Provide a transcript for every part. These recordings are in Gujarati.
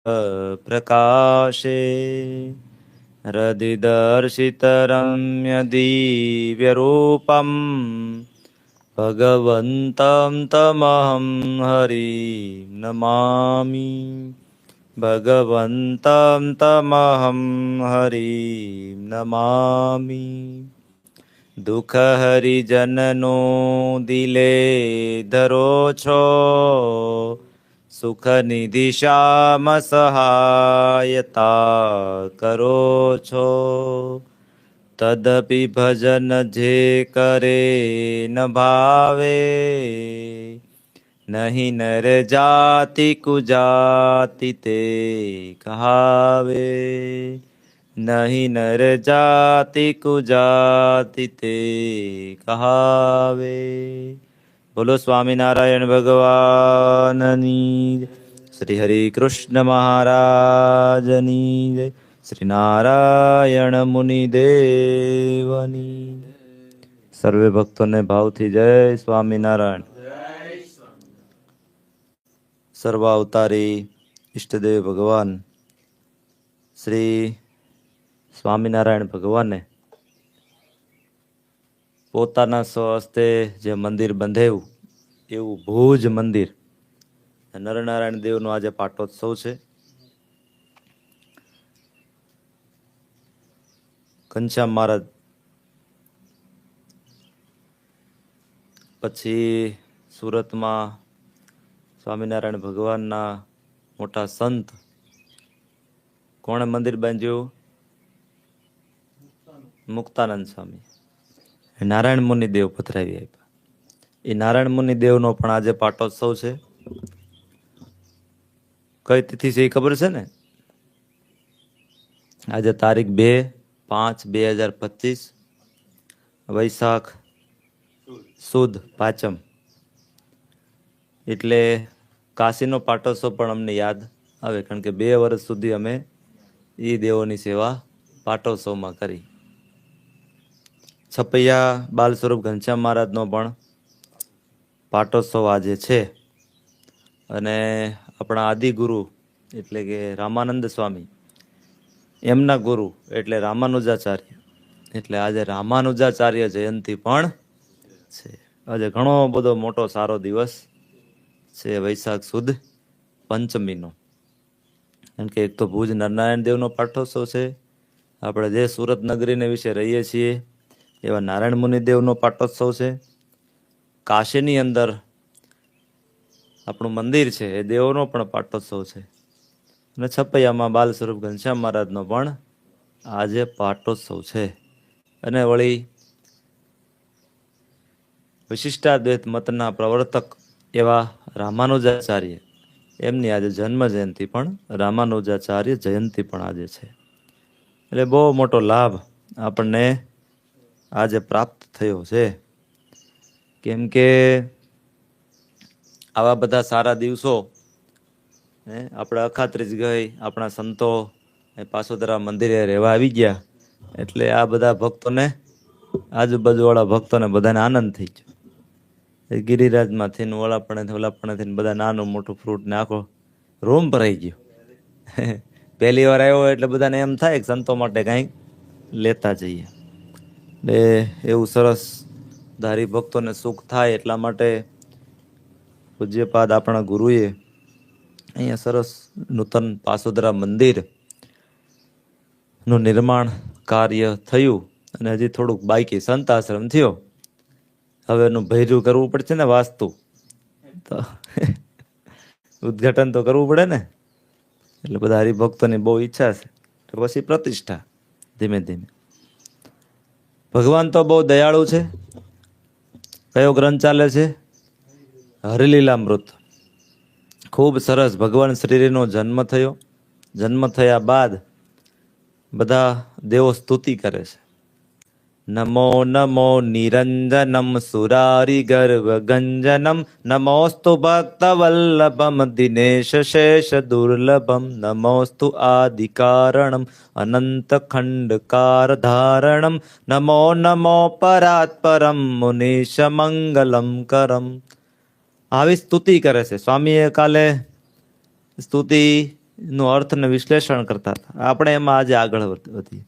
प्रकाशे हृदिदर्शितरम्यदिव्यरूपम् भगवन्तं तमहं हरिं नमामि। भगवन्तं तमहं हरिं नमामि। दुख हरिजननो दिले धरो છો, સુખ નિધિ શ્યામ સહાયતા કરો છો। તદપિ ભજન જે કરે ન ભાવે, નહીં નર જાતિ કુજાતિ તે કહાવે। નહીં નર જાતિ કુજાતિ તે કહાવે। બોલો સ્વામિનારાયણ ભગવાનની જય। શ્રી હરિ કૃષ્ણ મહારાજની જય। શ્રી નારાયણ મુનિ દેવની જય। સર્વે ભક્તોને ભાવથી જય સ્વામિનારાયણ। સર્વાવતારી ઈષ્ટદેવ ભગવાન શ્રી સ્વામિનારાયણ ભગવાને પોતાના સ્વહસ્તે જે મંદિર બંધાવ્યું એવું ભુજ મંદિર નરનારાયણ દેવનો આજે પાટોત્સવ છે। ઘનશ્યામ મહારાજ પછી સુરતમાં સ્વામિનારાયણ ભગવાનના મોટા સંત કોણે મંદિર બાંધ્યું? મુક્તાનંદ સ્વામી। નારાયણ મુનિ દેવ પધરાવી આપ્યા। એ નારાયણ મુનિ દેવનો પણ આજે પાટોત્સવ છે। કઈ તિથિ છે એ ખબર છે ને? આજે તારીખ 2/5/2025 વૈશાખ સુદ પાંચમ, એટલે કાશીનો પાટોત્સવ પણ અમને યાદ આવે, કારણ કે 2 વર્ષ સુધી અમે એ દેવોની સેવા પાટોત્સવમાં કરી। છપૈયા બાલ સ્વરૂપ ઘનશ્યામ મહારાજનો પણ પાટોત્સવ આજે છે, અને આપણા આદિગુરુ એટલે કે રામાનંદ સ્વામી એમના ગુરુ એટલે રામાનુજાચાર્ય, એટલે આજે રામાનુજાચાર્ય જયંતિ પણ છે। આજે ઘણો બધો મોટો સારો દિવસ છે, વૈશાખ સુદ પંચમીનો, કારણ કે એક તો ભુજ નરનારાયણ દેવનો પાટોત્સવ છે। આપણે જે સુરત નગરીને વિશે રહીએ છીએ એવા નારાયણ મુનિ દેવનો પાટોત્સવ છે। કાશીની અંદર આપણું મંદિર છે એ દેવોનો પણ પાટોત્સવ છે, અને છપૈયામાં બાલ સ્વરૂપ ઘનશ્યામ મહારાજનો પણ આજે પાટોત્સવ છે। અને વળી વિશિષ્ટાદ્વૈત મતના પ્રવર્તક એવા રામાનુજાચાર્ય એમની આજે જન્મ જયંતિ પણ રામાનુજાચાર્ય જયંતિ પણ આજે છે। એટલે બહુ મોટો લાભ આપણને આજે પ્રાપ્ત થયો છે, કેમ કે આવા બધા સારા દિવસો આપણે અખાત્રીજ ગઈ આપણા સંતો પાસોદરા મંદિરે રહેવા આવી ગયા, એટલે આ બધા ભક્તોને આજુબાજુવાળા ભક્તોને બધાને આનંદ થઈ ગયો। ગિરિરાજમાંથી ઓલાપણેથી બધા નાનું મોટું ફ્રૂટ ને આખો રૂમ ભરાઈ ગયો। પહેલી વાર આવ્યો એટલે બધાને એમ થાય કે સંતો માટે કંઈક લેતા જઈએ, એવું સરસ ધારી ભક્તોને સુખ થાય એટલા માટે પૂજ્યપાદ આપણા ગુરુએ અહીંયા સરસ નૂતન પાસોદરા મંદિર નું નિર્માણ કાર્ય થયું, અને હજી થોડુંક બાકી સંત આશ્રમ થયો। હવે એનું ભેરું કરવું પડશે ને, વાસ્તુ તો ઉદ્ઘાટન તો કરવું પડે ને, એટલે બધા હરિભક્તોની બહુ ઈચ્છા છે, તો પછી પ્રતિષ્ઠા ધીમે ધીમે। ભગવાન તો બહુ દયાળુ છે। કયો ગ્રંથ ચાલે છે? હરિલીલામૃત। ખૂબ સરસ ભગવાન શ્રીનો જન્મ થયો। જન્મ થયા બાદ બધા દેવો સ્તુતિ કરે છે। નમો નમો નિરંજનમ સુરારી ગર્ભ ગંજનમ નમોસ્તુ ભક્ત વલ્લભમ દિનેશ શેષ દુર્લભમ નમોસ્તુ આદિકારણમ અનંત ખંડકાર ધારણમ નમો નમો પરાત્પરમ મુનીશ મંગલમ કરમ। આવી સ્તુતિ કરે છે સ્વામીએ કાલે સ્તુતિ નું અર્થ ને વિશ્લેષણ કરતા હતા. આપણે એમાં આજે આગળ વધીએ.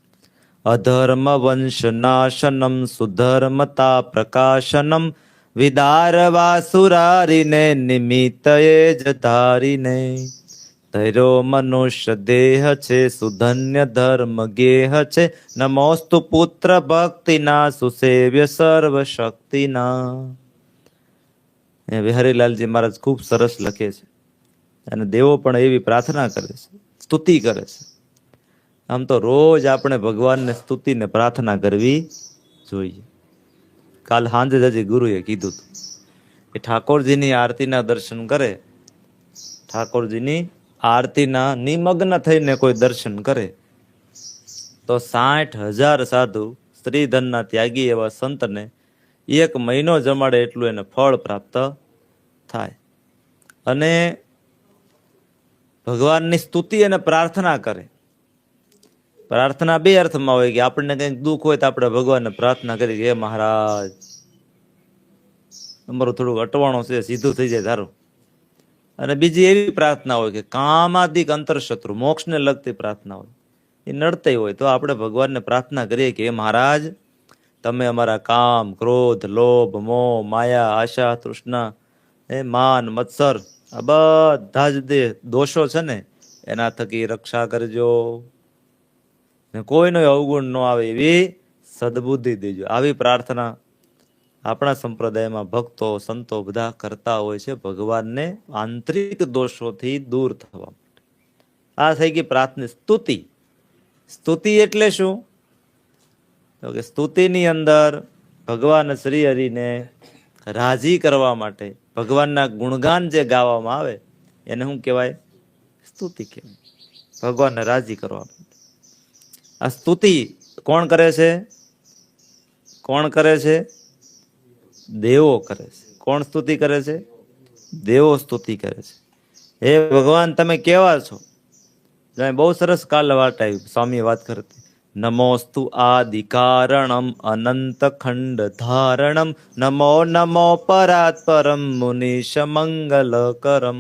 અધર્મ વંશ નાશનમ સુધર્મતા પ્રકાશનમ વિદારવાસુરારીને નિમિત્તએ જ ધારીને ધૈર્યો મનુષ્ય દેહ છે સુધન્ય ધર્મ ગેહ છે નમોસ્તુ પુત્ર ભક્તિના સુસેવ્ય સર્વ શક્તિના. વિહારીલાલજી મહારાજ ખૂબ સરસ લખે છે અને દેવો પણ એવી પ્રાર્થના કરે છે, સ્તુતિ કરે છે. આમ તો રોજ આપણે ભગવાનને સ્તુતિને પ્રાર્થના કરવી જોઈએ. કાલ સાંજે જ હજી ગુરુએ કીધું હતું કે ઠાકોરજીની આરતીના દર્શન કરે, ઠાકોરજીની આરતીના નિમગ્ન થઈને કોઈ દર્શન કરે તો 60,000 સાધુ સ્ત્રીધનના ત્યાગી એવા સંતને 1 મહિનો જમાડે એટલું એને ફળ પ્રાપ્ત થાય. અને ભગવાનની સ્તુતિ અને પ્રાર્થના કરે. પ્રાર્થના 2 અર્થમાં હોય કે આપણને કંઈક દુઃખ હોય તો આપણે ભગવાનને પ્રાર્થના કરી કે હે મહારાજ તમારું થોડુંક અટવાણું છે, સીધું થઈ જાય ધારો. અને બીજી એવી પ્રાર્થના હોય કે કામાદિક અંતરશત્રુ મોક્ષને લગતી પ્રાર્થના હોય, એ નડતી હોય તો આપણે ભગવાનને પ્રાર્થના કરીએ કે હે મહારાજ તમે અમારા કામ, ક્રોધ, લોભ, મોહ, માયા, આશા, તૃષ્ણા, માન, મત્સર આ બધા જ દોષો છે ને એના થકી રક્ષા કરજો ને કોઈનો અવગુણ ન આવે એવી સદબુદ્ધિ દેજો. આવી પ્રાર્થના આપણા સંપ્રદાયમાં ભક્તો સંતો બધા કરતા હોય છે ભગવાનને આંતરિક દોષોથી દૂર થવા માટે. આ થઈ ગઈ પ્રાર્થના. સ્તુતિ. સ્તુતિ એટલે શું? તો કે સ્તુતિની અંદર ભગવાન શ્રી હરિને રાજી કરવા માટે ભગવાનના ગુણગાન જે ગાવામાં આવે એને શું કહેવાય? સ્તુતિ કહેવાય. ભગવાનને રાજી કરવા માટે. આ સ્તુતિ કોણ કરે છે? કોણ કરે છે? દેવો કરે છે. કોણ સ્તુતિ કરે છે? દેવો સ્તુતિ કરે છે. હે ભગવાન તમે કેવા છો? બહુ સરસ કાલ વાત આવી, સ્વામી વાત કરતી. નમોસ્તુ આદિ કારણમ અનંત ખંડ ધારણમ નમો નમો પરાત પરમ મુનીશ મંગલ કરમ.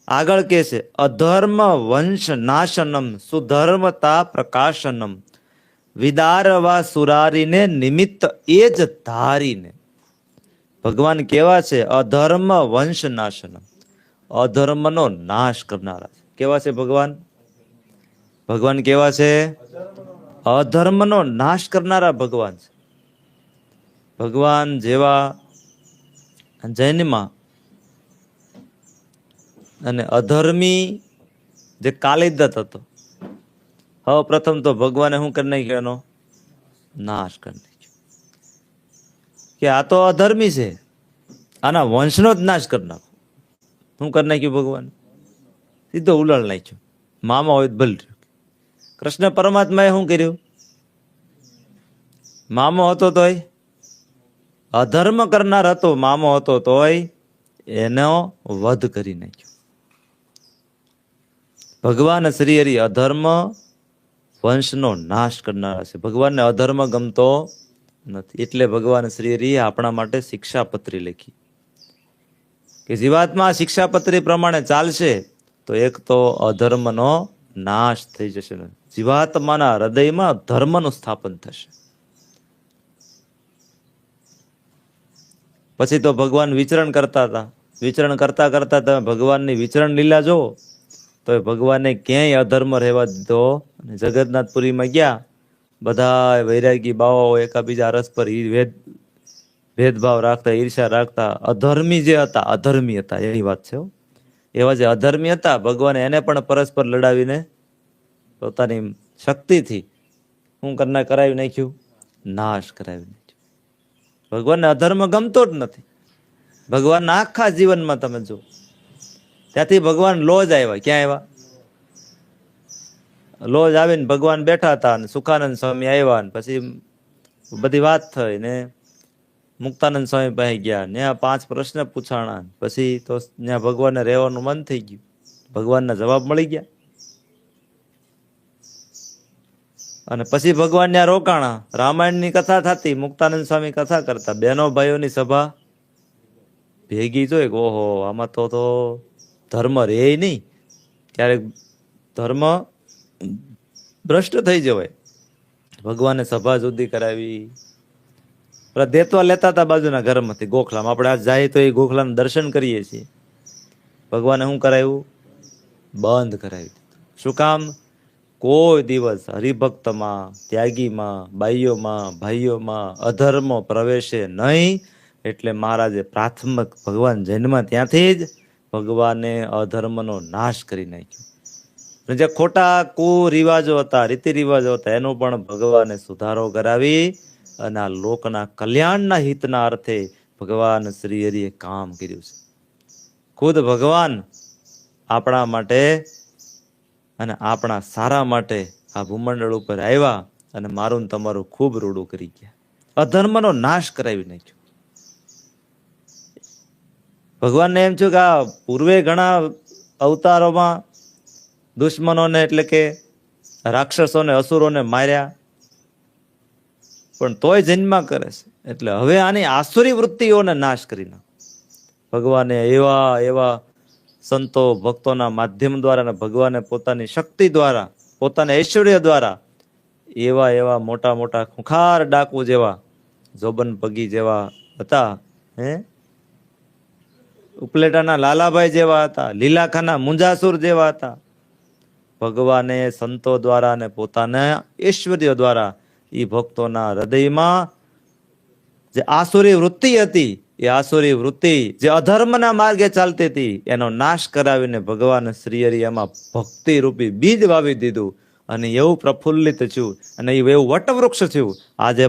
આગળ કે છે અધર્મ વંશ નાશનમ સુધર્મતા પ્રકાશનમ વિદારવા સુરારીને નિમિત્ત એ જ ધારીને. ભગવાન કેવા છે? અધર્મ વંશ નાશનમ, અધર્મનો નાશ કરનારા છે. કેવા છે ભગવાન? ભગવાન કેવા છે? અધર્મનો નાશ કરનારા ભગવાન છે. ભગવાન જેવા જૈનમાં અને અધર્મી જે કાલિદત્ત હતો, હવે પ્રથમ તો ભગવાને શું કરી નાખ્યો? એનો નાશ કરી નાખ્યો કે આ તો અધર્મી છે, આના વંશનો જ નાશ કરી નાખો. શું કરી નાખ્યું ભગવાન? સીધો ઉલાળ નાખ્યો. મામા હોય ભલ. કૃષ્ણ પરમાત્માએ શું કર્યું? મામો હતો તોય અધર્મ કરનાર હતો, મામો હતો તોય એનો વધ કરી નાખ્યો. ભગવાન શ્રી હરિ અધર્મ વંશનો નાશ કરનારા છે. ભગવાનને અધર્મ ગમતો નથી, એટલે ભગવાન શ્રી હરિએ આપણા માટે શિક્ષાપત્રી લખી કે જીવાત્મા શિક્ષાપત્રી પ્રમાણે ચાલશે તો એક તો અધર્મનો નાશ થઈ જશે, જીવાત્માના હૃદયમાં ધર્મનું સ્થાપન થશે. પછી તો ભગવાન વિચરણ કરતા હતા. વિચરણ કરતા કરતા તમે ભગવાનની વિચરણ લીલા જોવો તો ભગવાને ક્યાંય અધર્મ રહેવા દીધો. જગન્નાથપુરીમાં ગયા, બધા વૈરાગી બાવાઓ એકાબીજા રસ પર ભેદભાવ રાખતા, ઈર્ષા રાખતા, અધર્મી જે હતા, અધર્મી હતા એની વાત છે. એવા જે અધર્મી હતા ભગવાને એને પણ પરસ્પર લડાવીને પોતાની શક્તિથી શું કરાવી નાખ્યું? નાશ કરાવી નાખ્યું. ભગવાનને અધર્મ ગમતો જ નથી. ભગવાનના આખા જીવનમાં તમે જો ત્યાંથી ભગવાન લોજ આવ્યા. ક્યાં આવ્યા? લોજ આવીને ભગવાન બેઠા હતા અને સુખાનંદ સ્વામી આવ્યા ને પછી બધી વાત થઈ ને મુક્તાનંદ સ્વામી પાસે ગયા ને 5 પ્રશ્ન પૂછાણા. પછી તો ત્યાં ભગવાનને રહેવાનું મન થઈ ગયું. ભગવાનના જવાબ મળી ગયા અને પછી ભગવાન ત્યાં રોકાણા. રામાયણની કથા થતી, મુક્તાનંદ સ્વામી કથા કરતા, બહેનો ભાઈઓની સભા ભેગી જોઈ. ઓહો, આમાં તો ધર્મ રે નહીં. ક્યારેક ધર્મ ભ્રષ્ટ થઈ જવાય. ભગવાને સભા સુધી કરાવી, દેતવા લેતા હતા બાજુના ઘરમાંથી ગોખલામાં. આપણે આજ જાય તો એ ગોખલાનું દર્શન કરીએ છીએ. ભગવાને શું કરાવ્યું? બંધ કરાવી દીધું. શું કામ? કોઈ દિવસ હરિભક્તમાં, ત્યાગીમાં, બાઈઓમાં, ભાઈઓમાં અધર્મ પ્રવેશે નહીં. એટલે મહારાજે પ્રાથમિક ભગવાન જન્મ ત્યાંથી જ ભગવાને અધર્મનો નાશ કરી નાખ્યો. જે ખોટા કુરિવાજો હતા, રીતિ રિવાજો હતા, એનો પણ ભગવાને સુધારો કરાવી અને આ લોકના કલ્યાણના હિતના અર્થે ભગવાન શ્રી હરિએ કામ કર્યું છે. ખુદ ભગવાન આપણા માટે અને આપણા સારા માટે આ ભૂમંડળ ઉપર આવ્યા અને મારું ને તમારું ખૂબ રૂડું કરી ગયા. અધર્મનો નાશ કરાવી નાખ્યો. ભગવાનને એમ થયું કે આ પૂર્વે ઘણા અવતારોમાં દુશ્મનોને એટલે કે રાક્ષસોને, અસુરોને માર્યા, પણ તોય જન્મા કરે છે. એટલે હવે આની આસુરી વૃત્તિઓને નાશ કરી નાખ. ભગવાને એવા એવા સંતો ભક્તોના માધ્યમ દ્વારા, ભગવાને પોતાની શક્તિ દ્વારા, પોતાના ઐશ્વર્ય દ્વારા એવા એવા મોટા મોટા ખુંખાર ડાકુ જેવા, જોબન પગી જેવા હતા, ઉપલેટાના લાલાભાઈ જેવા હતા, લીલાખાના મુંજાસુર જેવા હતા. ભગવાને સંતો દ્વારા અને પોતાના ઐશ્વર્ય દ્વારા એ ભક્તોના હૃદયમાં જે આસુરી વૃત્તિ હતી, એ આસુરી વૃત્તિ જે અધર્મના માર્ગે ચાલતી હતી, એનો નાશ કરાવીને ભગવાન શ્રી હરિ એમાં ભક્તિ રૂપી બીજ વાવી દીધું અને એવું પ્રફુલ્લિત થયું અને એવું વટવૃક્ષ થયું. આજે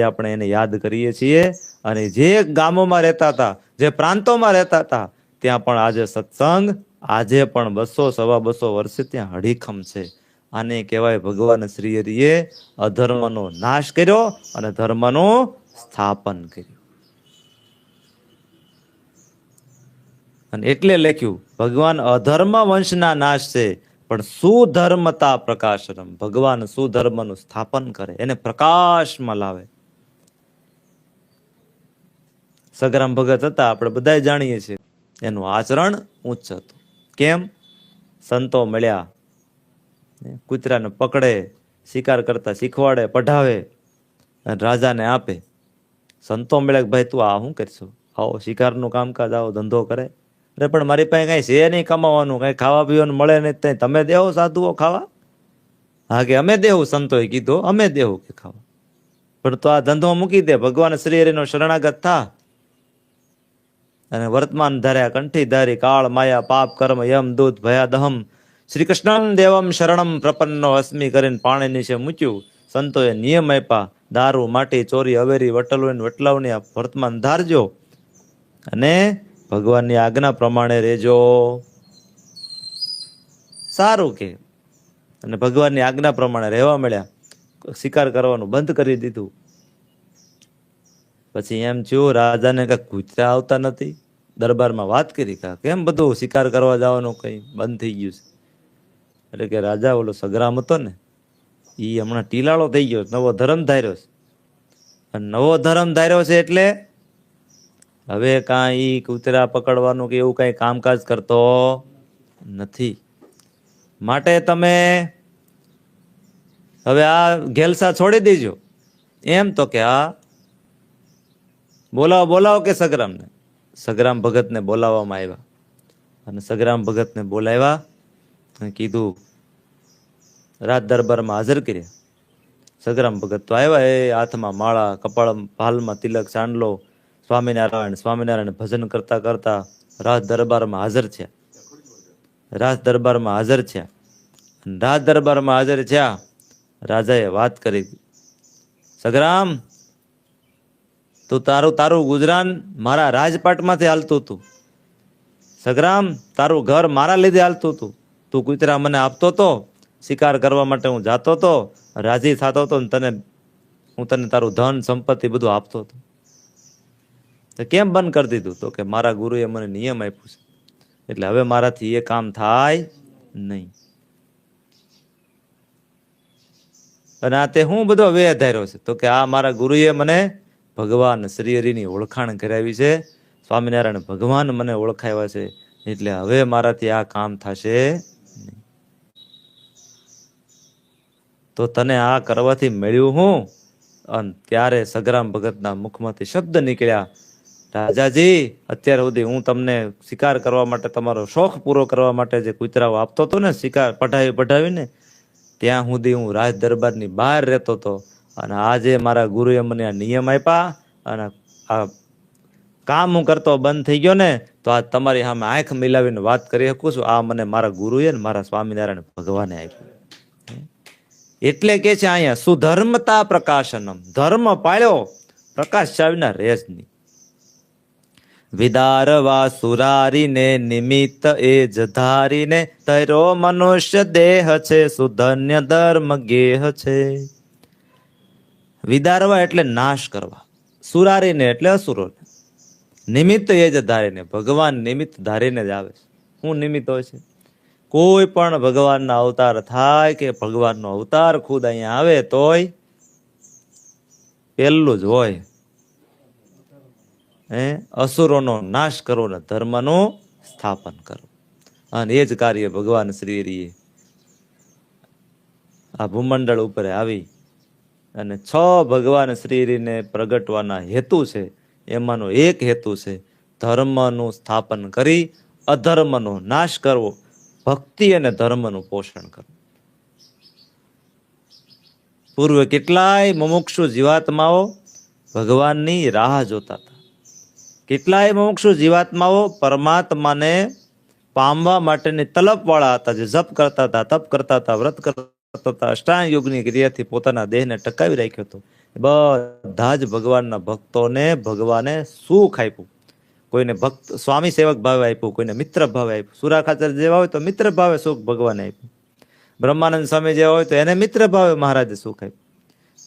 આપણે એને યાદ કરીએ છીએ. અને જે ગામોમાં રહેતા હતા, જે પ્રાંતોમાં રહેતા હતા, ત્યાં પણ આજે સત્સંગ, આજે પણ 200 સવા 200 વર્ષે ત્યાં હડીખમ છે. આને કહેવાય ભગવાન શ્રી હરિએ અધર્મનો નાશ કર્યો અને ધર્મનું સ્થાપન કર્યું. અને એટલે લખ્યું ભગવાન અધર્મ વંશના નાશ છે, પણ સુધર્મતા પ્રકાશનમ. ભગવાન સુધર્મનું સ્થાપન કરે, એને પ્રકાશમાં લાવે. સગરામ ભગત હતા, આપણે બધા જાણીએ છીએ. એનું આચરણ ઉચ્ચ હતું. કેમ? સંતો મળ્યા, કૂતરાને પકડે, શિકાર કરતા શીખવાડે, પઢાવે અને રાજાને આપે. સંતો મળ્યા કે ભાઈ તું આ શું કરશું? આવો શિકારનું કામકાજ, આવો ધંધો કરે. અરે પણ મારી પાસે કઈ છે નહીં કમાવાનું, કઈ ખાવા પીવાનું મળે નહીં, તમે દેવો સાધુઓ ખાવા? હા કે અમે દેવું. સંતોએ કીધું અમે દેવું કે ખાવા. પણ તો આ ધંધો મૂકી દે, ભગવાન શ્રી હરિનો શરણાગત થા અને વર્તમાન ધાર્યા કંઠી ધારી કાળ માયા પાપ કર્મ યમ દૂત ભયા દહમ શ્રી કૃષ્ણ દેવમ શરણમ પ્રપન્નો અસ્મી કરીને પાણી નીચે મૂક્યું. સંતોએ નિયમ આપ્યા, દારૂ, માટી, ચોરી, અવેરી, વટલવી વટલાવની આ વર્તમાન ધારજો અને ભગવાનની આજ્ઞા પ્રમાણે રહેજો. સારું કે. અને ભગવાનની આજ્ઞા પ્રમાણે રહેવા મળ્યા. શિકાર કરવાનું બંધ કરી દીધું. પછી એમ થયું રાજાને કઈ કૂતરા આવતા નથી. દરબારમાં વાત કરી, કેમ બધું શિકાર કરવા જવાનું કઈ બંધ થઈ ગયું છે? એટલે કે રાજા ઓલો સગરામ હતો ને, એ હમણાં ટીલાળો થઈ ગયો, નવો ધર્મ ધાર્યો છે. અને નવો ધર્મ ધાર્યો છે એટલે હવે કાંઈ કૂતરા પકડવાનું કે એવું કઈ કામકાજ કરતો નથી. માટે તમે હવે આ ઘેલસા છોડી દેજો. એમ તો કે આ બોલાવો કે સગરામને. સગરામ ભગતને બોલાવવામાં આવ્યા અને સગરામ ભગતને બોલાવ્યા અને કીધું, રાજ દરબારમાં હાજર કર્યા. સગરામ ભગત તો આવ્યા, એ હાથમાં માળા, કપાળ ભાલમાં તિલક, ચાંદલો, સ્વામિનારાયણ સ્વામિનારાયણ ભજન કરતા કરતા રાજ દરબારમાં હાજર થયા. રાજ દરબારમાં હાજર થયા. રાજ દરબારમાં હાજર થયા. રાજાએ વાત કરી, સગરામ તું તારું ગુજરાન મારા રાજપાટમાંથી હાલતું હતું. સગરામ તારું ઘર મારા લીધે હાલતું હતું. તું કૂતરા મને આપતો હતો, શિકાર કરવા માટે હું જાતો હતો, રાજી થતો હતો, હું તને તારું ધન સંપત્તિ બધું આપતો હતો. તો કેમ બંધ કરી દીધું? તો કે મારા ગુરુએ મને નિયમ આપ્યું છે, એટલે હવે મારાથી એ કામ થાય નહીં. અને આ તે હું બધો વેહ ધાર્યો છે? તો કે આ મારા ગુરુએ મને ભગવાન શ્રી હરિની ઓળખાણ કરાવી છે. સ્વામિનારાયણ ભગવાન મને ઓળખાવ્યા છે. એટલે હવે મારાથી આ કામ થશે નહીં. તો તને આ કરવાથી મળ્યું હું? અને ત્યારે સગરામ ભગતના મુખમાંથી શબ્દ નીકળ્યા, રાજાજી, અત્યાર સુધી હું તમને શિકાર કરવા માટે, તમારો શોખ પૂરો કરવા માટે જે કૂતરાઓ આપતો હતો ને, શિકાર પઢાવીને, ત્યાં સુધી હું રાજ દરબારની બહાર રહેતો હતો. અને આજે મારા ગુરુએ મને આ નિયમ આપ્યા અને આ કામ હું કરતો બંધ થઈ ગયો ને, તો આ તમારી સામે આંખ મિલાવીને વાત કરી શકું છું. આ મને મારા ગુરુએ ને મારા સ્વામિનારાયણ ભગવાને આપ્યું. એટલે કે છે અહીંયા સુધર્મતા પ્રકાશનમ, ધર્મ પાળ્યો, પ્રકાશ ચાવીના રેસ નહીં. વિદારવા સુરારીને નિમિત્ત એ જ ધારીને, તરો મનુષ્ય દેહ છે, સુધન્ય ધર્મ ગેહ છે. વિદારવા એટલે નાશ કરવા, સુરારીને એટલે અસુરોને, નિમિત્ત એ જ ધારીને, ભગવાન નિમિત્ત ધારીને જ આવે છે. શું નિમિત્ત હોય છે? કોઈ પણ ભગવાનના અવતાર થાય કે ભગવાનનો અવતાર ખુદ અહીંયા આવે તોય પેલું જ હોય, અસુરોનો નાશ કરો ને ધર્મનું સ્થાપન કરો. અને એ જ કાર્ય ભગવાન શ્રી આ ભૂમંડળ ઉપર આવી અને 6 ભગવાન શ્રીને પ્રગટવાના હેતુ છે. એમાંનો એક હેતુ છે ધર્મનું સ્થાપન કરી અધર્મનો નાશ કરવો, ભક્તિ અને ધર્મનું પોષણ કરવું. પૂર્વે કેટલાય મુમુક્ષુ જીવાત્માઓ ભગવાનની રાહ જોતા હતા. કેટલાય મુમુક્ષુ જીવાત્માઓ પરમાત્માને પામવા માટેની તલપ વાળા હતા, જે જપ કરતા હતા, તપ કરતા હતા, વ્રત કરતા હતા, અષ્ટાંગ યોગની ક્રિયાથી પોતાના દેહને ટકાવી રાખ્યો હતો. બધા જ ભગવાનના ભક્તોને ભગવાને સુખ આપ્યું. કોઈને ભક્ત સ્વામી સેવક ભાવે આપ્યું, કોઈને મિત્ર ભાવે આપ્યું. સુરા ખાચર જેવા હોય તો મિત્ર ભાવે સુખ ભગવાને આપ્યું. બ્રહ્માનંદ સ્વામી જેવા હોય તો એને મિત્ર ભાવે મહારાજે સુખ આપ્યું.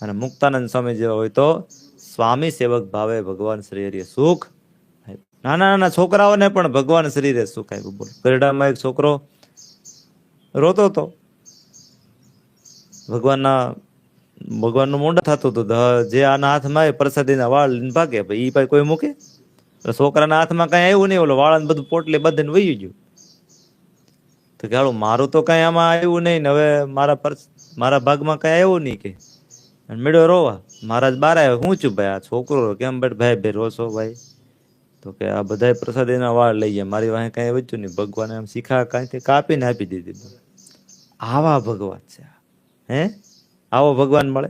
અને મુક્તાનંદ સ્વામી જેવા હોય તો સ્વામી સેવક ભાવે ભગવાન શ્રી હરિએ સુખ આપ્યું. નાના નાના છોકરાઓને પણ ભગવાન શ્રીએ સુખ આપ્યું. બોલો, ગરડામાં એક છોકરો રોતો હતો, ભગવાનનું મોઢા થતું હતું. જે આના હાથમાં આવે પ્રસાદીના વાળ લઈને ભાગે, ભાઈ ઈ કોઈ મૂકે? છોકરાના હાથમાં કઈ આવ્યું નહીં, ઓલો વાળા બધું પોટલે બધીને વહી ગયું. તો કે હાલું મારું તો કઈ આમાં આવ્યું નહીં ને, હવે મારા ભાગમાં કઈ આવ્યું નહીં કે. મેળ્યો રોવા. મહારાજ બાર આવ્યો, હું છું ભાઈ, આ છોકરો કેમ બેઠ ભાઈ ભાઈ રોશો ભાઈ? તો કે આ બધા પ્રસાદીના વાળ લઈ ગયા, મારી વાહે કઈ વધ્યું નહીં, ભગવાને આમ શીખા કઈ કાપીને આપી દીધી. આવા ભગવાન છે. આવો ભગવાન મળે?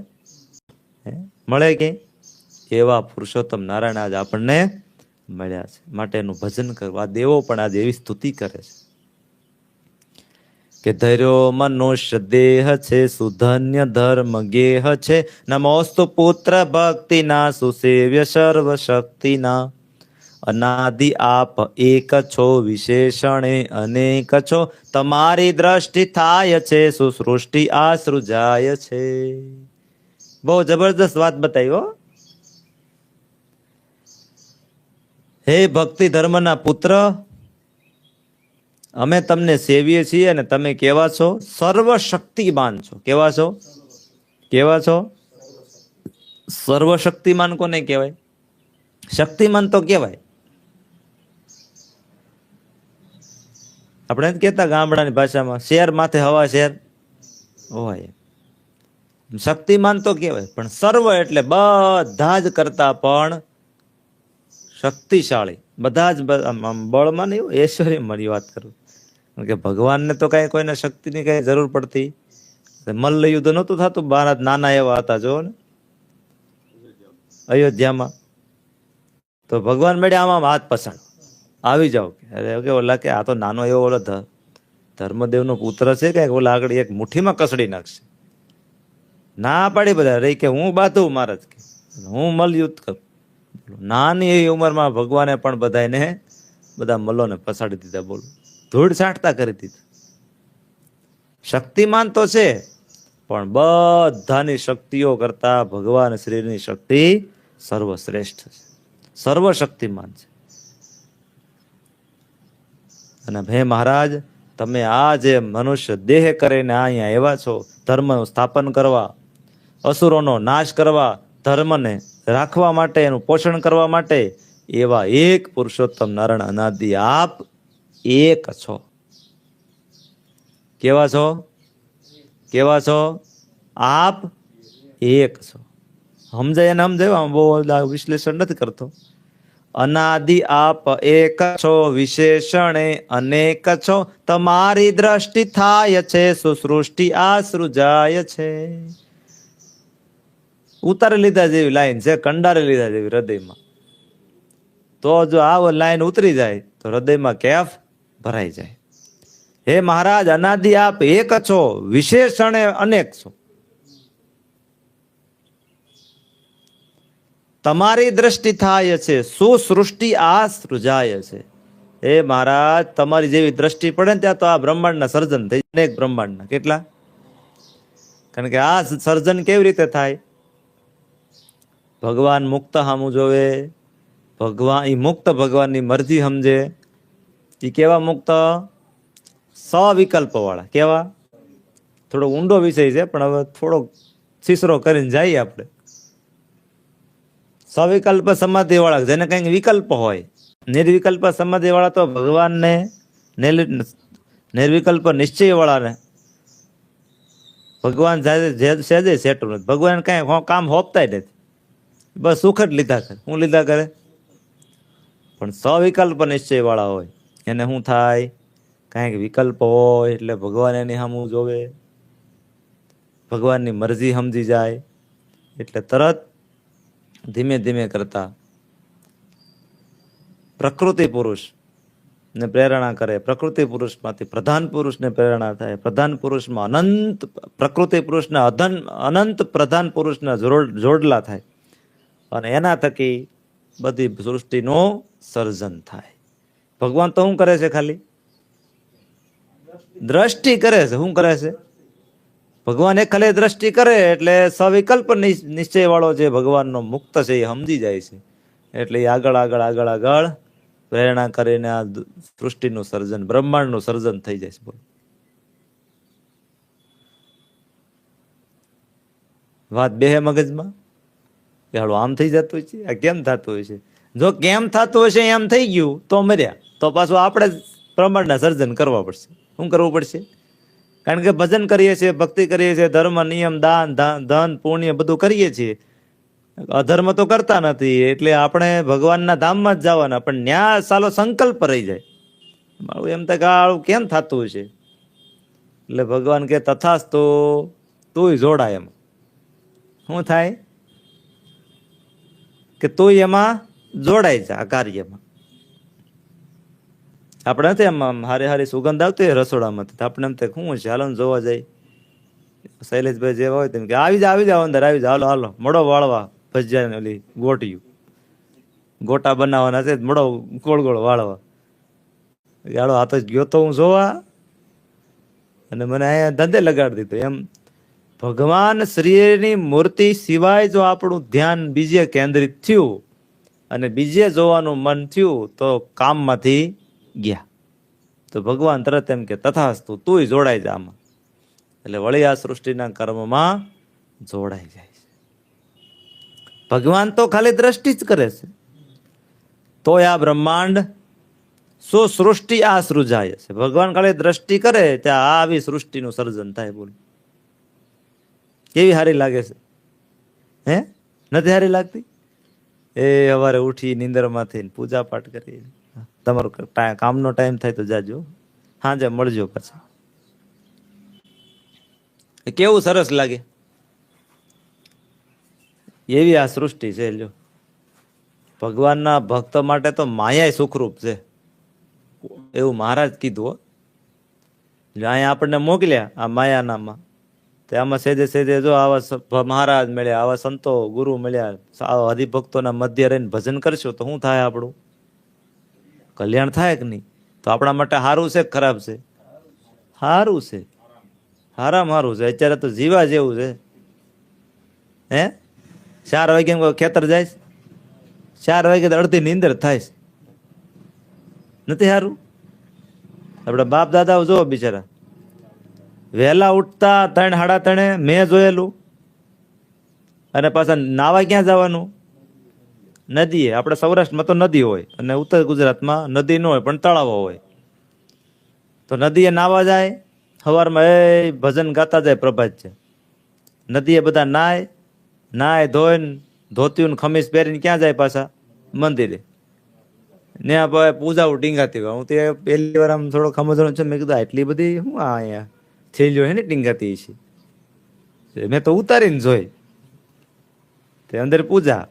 મળે કે? એવા પુરુષોત્તમ નારાયણ આજ આપણને મળ્યા છે. માટે એનું ભજન કરવું. આ દેવો પણ આજે એવી સ્તુતિ કરે છે કે ધૈર્યો મનુષ્ય દેહ છે, સુધન્ય ધર્મ ગેહ છે, નમોસ્તુ પુત્ર ભક્તિના, સુસેવ્ય સર્વ શક્તિના. અનાદિ આપ એક છો, વિશેષણે અનેક છો, તમારી દ્રષ્ટિ થાય છે, સુસૃષ્ટિ આસૃજાય છે. બહુ જબરદસ્ત વાત બતાવી. હે ભક્તિ ધર્મના પુત્ર, અમે તમને સેવીએ છીએ અને તમે કેવા છો? સર્વશક્તિમાન છો. કેવા છો? કેવા છો? સર્વશક્તિમાન કોને કહેવાય? શક્તિમાન તો કહેવાય. આપણે કહેતા ગામડાની ભાષામાં શેર માથે હવા શેર હોય. શક્તિમાન તો કહેવાય, પણ સર્વ એટલે બધા જ કરતા પણ શક્તિશાળી. બધા જ બળમાં નહીં, ઐશ્વર્ય મારી વાત કરું. કારણ કે ભગવાનને તો કઈ કોઈને શક્તિની કઈ જરૂર પડતી. મલ્લ યુદ્ધ નહોતું થતું, મહારાજ નાના એવા હતા, જો ને અયોધ્યામાં. તો ભગવાન મળ્યા, આમાં હાથ પસાડો, આવી જાઓ. અરે ઓલા કે આ તો નાનો એવો ઓલો ધર્મદેવનો પુત્ર છે કે ઓલા આગળ એક મુઠ્ઠીમાં કસડી નાખશે. ના પાડી બધા રહી કે હું બાંધું મહારાજ, કે હું મલ્લ યુદ્ધ કરું. નાની એવી ઉંમરમાં ભગવાને પણ બધા મલ્લોને પસાડી દીધા. બોલો, ધૂળ છાંટતા કરી દીધા. શક્તિમાન તો છે, પણ બધાની શક્તિઓ કરતા ભગવાન શ્રીની શક્તિ સર્વશ્રેષ્ઠ છે, સર્વશક્તિમાન છે. અને હે મહારાજ, તમે આ જે મનુષ્ય દેહ કરીને અહીંયા એવા છો, ધર્મનું સ્થાપન કરવા, અસુરોનો નાશ કરવા, ધર્મને રાખવા માટે, એનું પોષણ કરવા માટે, એવા એક પુરુષોત્તમ નારાયણ અનાદિ આપ એક છો. કેવા છો? કેવા છો? આપ એક છો. સમજાય એને સમજાય, આમ બહુ વિશ્લેષણ નથી કરતો. અનાદિ આપ એક છો, વિશેષણે અનેક છો, તમારી દ્રષ્ટિ થાય છે, સૃષ્ટિ આ સૃજાય છે. ઉતારી લીધા જેવી લાઈન છે, કંડારી લીધા જેવી હૃદયમાં. તો જો આ લાઈન ઉતરી જાય તો હૃદયમાં કેફ ભરાઈ જાય. હે મહારાજ, અનાદિ આપ એક છો, વિશેષણે અનેક છો, તમારી દ્રષ્ટિ થાય છે, સુસૃષ્ટિ આ સૃજાય છે. હે મહારાજ, તમારી જેવી દ્રષ્ટિ પડે ને ત્યાં તો આ બ્રહ્માંડના સર્જન થઈ જાય. અનેક બ્રહ્માંડના કેટલા? કારણ કે આ સર્જન કેવી રીતે થાય? ભગવાન મુક્ત સામું જોવે, ભગવાન ઈ મુક્ત ભગવાનની મરજી સમજે. એ કેવા મુક્ત? સવિકલ્પ વાળા. કેવા? થોડો ઊંડો વિષય છે, પણ હવે થોડો છીસરો કરીને જઈએ આપણે. સવિકલ્પ સમાધિ વાળા, જેને કંઈક વિકલ્પ હોય. નિર્વિકલ્પ સમાધિ વાળા તો ભગવાનને, નિર્વિકલ્પ નિશ્ચય વાળાને ભગવાન સહેજે સેટું નથી. ભગવાન કઈ કામ હોપતા નથી, બસ સુખ જ લીધા કરે. શું લીધા કરે? પણ સવિકલ્પ નિશ્ચય વાળા હોય એને શું થાય? કાંઈક વિકલ્પ હોય એટલે ભગવાન એની સામું જોવે, ભગવાનની મરજી સમજી જાય એટલે તરત ધીમે ધીમે કરતા પ્રકૃતિ પુરુષ ને પ્રેરણા કરે. પ્રકૃતિ પુરુષમાંથી પ્રધાન પુરુષને પ્રેરણા થાય. પ્રધાન પુરુષમાં અનંત પ્રકૃતિ પુરુષના અનંત પ્રધાન પુરુષના જોડલા થાય અને એના થકી બધી સૃષ્ટિનું સર્જન થાય. ભગવાન તો શું કરે છે? ખાલી દ્રષ્ટિ કરે છે. શું કરે છે? ભગવાન એક ખાલી દ્રષ્ટિ કરે એટલે સવિકલ્પ નિશ્ચય વાળો જે ભગવાનનો મુક્ત છે એ સમજી જાય છે. એટલે એ આગળ આગળ આગળ આગળ પ્રેરણા કરીને આ સૃષ્ટિનું સર્જન, બ્રહ્માંડનું સર્જન થઈ જાય છે. વાત બે મગજમાં કે હાલો આમ થઈ જતું હોય છે, આ કેમ થતું હોય છે? જો કેમ થતું હશે એમ થઈ ગયું તો મર્યા, તો પાછું આપણે બ્રહ્માંડના સર્જન કરવા પડશે. શું કરવું પડશે? કારણ કે ભજન કરીએ છીએ, ભક્તિ કરીએ છીએ, ધર્મ, નિયમ, દાન, ધન, પુણ્ય બધું કરીએ છીએ. અધર્મ તો કરતા નથી, એટલે આપણે ભગવાનના ધામમાં જ જવાના. પણ ન્યા સાલો સંકલ્પ રહી જાય. મારું એમ થાય કે આ કેમ થતું હશે? એટલે ભગવાન કે તથાસ્તુ, તું જોડાય. એમ શું થાય? કે તું એમાં જોડાઈ જા આ કાર્યમાં. આપણે નથી એમ હારી હારી સુગંધ આવતી હોય રસોડામાંથી, આપણે એમ થાય શું છે, હાલો ને જોવા જાય. શૈલેષભાઈ જેવા હોય તેમ કે આવી જાવ અંદર, આવી જાવ, હાલો હાલો મળો વાળવા ભજીયા ઓલી ગોટિયું, ગોટા બનાવવાના છે, મળો ગોળ ગોળ વાળવા. હાલો આ તો ગયો તો હું જોવા, અને મને અહીંયા ધંધે લગાડી દીધો. એમ ભગવાન શ્રીની મૂર્તિ સિવાય જો આપણું ધ્યાન બીજે કેન્દ્રિત થયું અને બીજે જોવાનું મન થયું તો કામમાંથી ગયા. તો ભગવાન તરત એમ કે તથાસ્તુ, તું જોડાઈ જા આમાં. એટલે વળી આ સૃષ્ટિના કર્મમાં જોડાઈ જાય છે. ભગવાન તો ખાલી દ્રષ્ટિ જ કરે છે, તોય આ બ્રહ્માંડ સૃષ્ટિ આ સૃજાય છે. ભગવાન ખાલી દ્રષ્ટિ કરે ત્યાં આવી સૃષ્ટિનું સર્જન થાય. બોલ કેવી હારી લાગે છે? હે નથી હારી લાગતી? એ સવારે ઉઠી નીંદરમાંથી પૂજા પાઠ કરી, તમારો કામનો ટાઈમ થાય તો જાજો, સાંજે મળજો પછી. કેવું સરસ લાગે. એવી આ સૃષ્ટિ છે. લ્યો, ભગવાનના ભક્ત માટે તો માયા સુખરૂપ છે એવું મહારાજ કીધું. અહીંયા આપણને મોકલ્યા આ માયાનામાં, તે આમાં સેજે સેજે જો આવા મહારાજ મળ્યા, આવા સંતો ગુરુ મળ્યા, આવા હરિભક્તોના મધ્ય રહીને ભજન કરશો તો શું થાય? આપણું કલ્યાણ થાય કે નહીં? તો આપણા માટે સારું છે કે ખરાબ છે? સારું છે, સારામાં સારું છે. અત્યારે તો જીવા જેવું છે. હે 4 વાગે ખેતર જાય, 4 વાગે તો અડધી નીંદર થાય. નથી સારું? આપડા બાપ દાદાઓ જો બિચારા વહેલા ઉઠતા 3 સાડા 3 મેં જોયેલું. અને પાછા નાવા ક્યાં જવાનું? નદીએ. આપણે સૌરાષ્ટ્રમાં તો નદી હોય અને ઉત્તર ગુજરાતમાં નદી ન હોય પણ તળાવો હોય. તો નદીએ નાવા જાય, સવારમાં એ ભજન ગાતા જાય પ્રભાત છે. નદીએ બધા નાય ધોઈને ધોતિયું ખમીસ પહેરીને ક્યાં જાય પાછા? મંદિરે. ને પૂજાઓ ટીંગાતી હોય. હું તો પહેલી વાર આમ થોડો ખમોદરો છે, મેં કીધું એટલી બધી શું અહીંયા થેલીઓ હે ને ટીંગાતી છે. મેં તો ઉતારીને જોઈ તે અંદર પૂજા.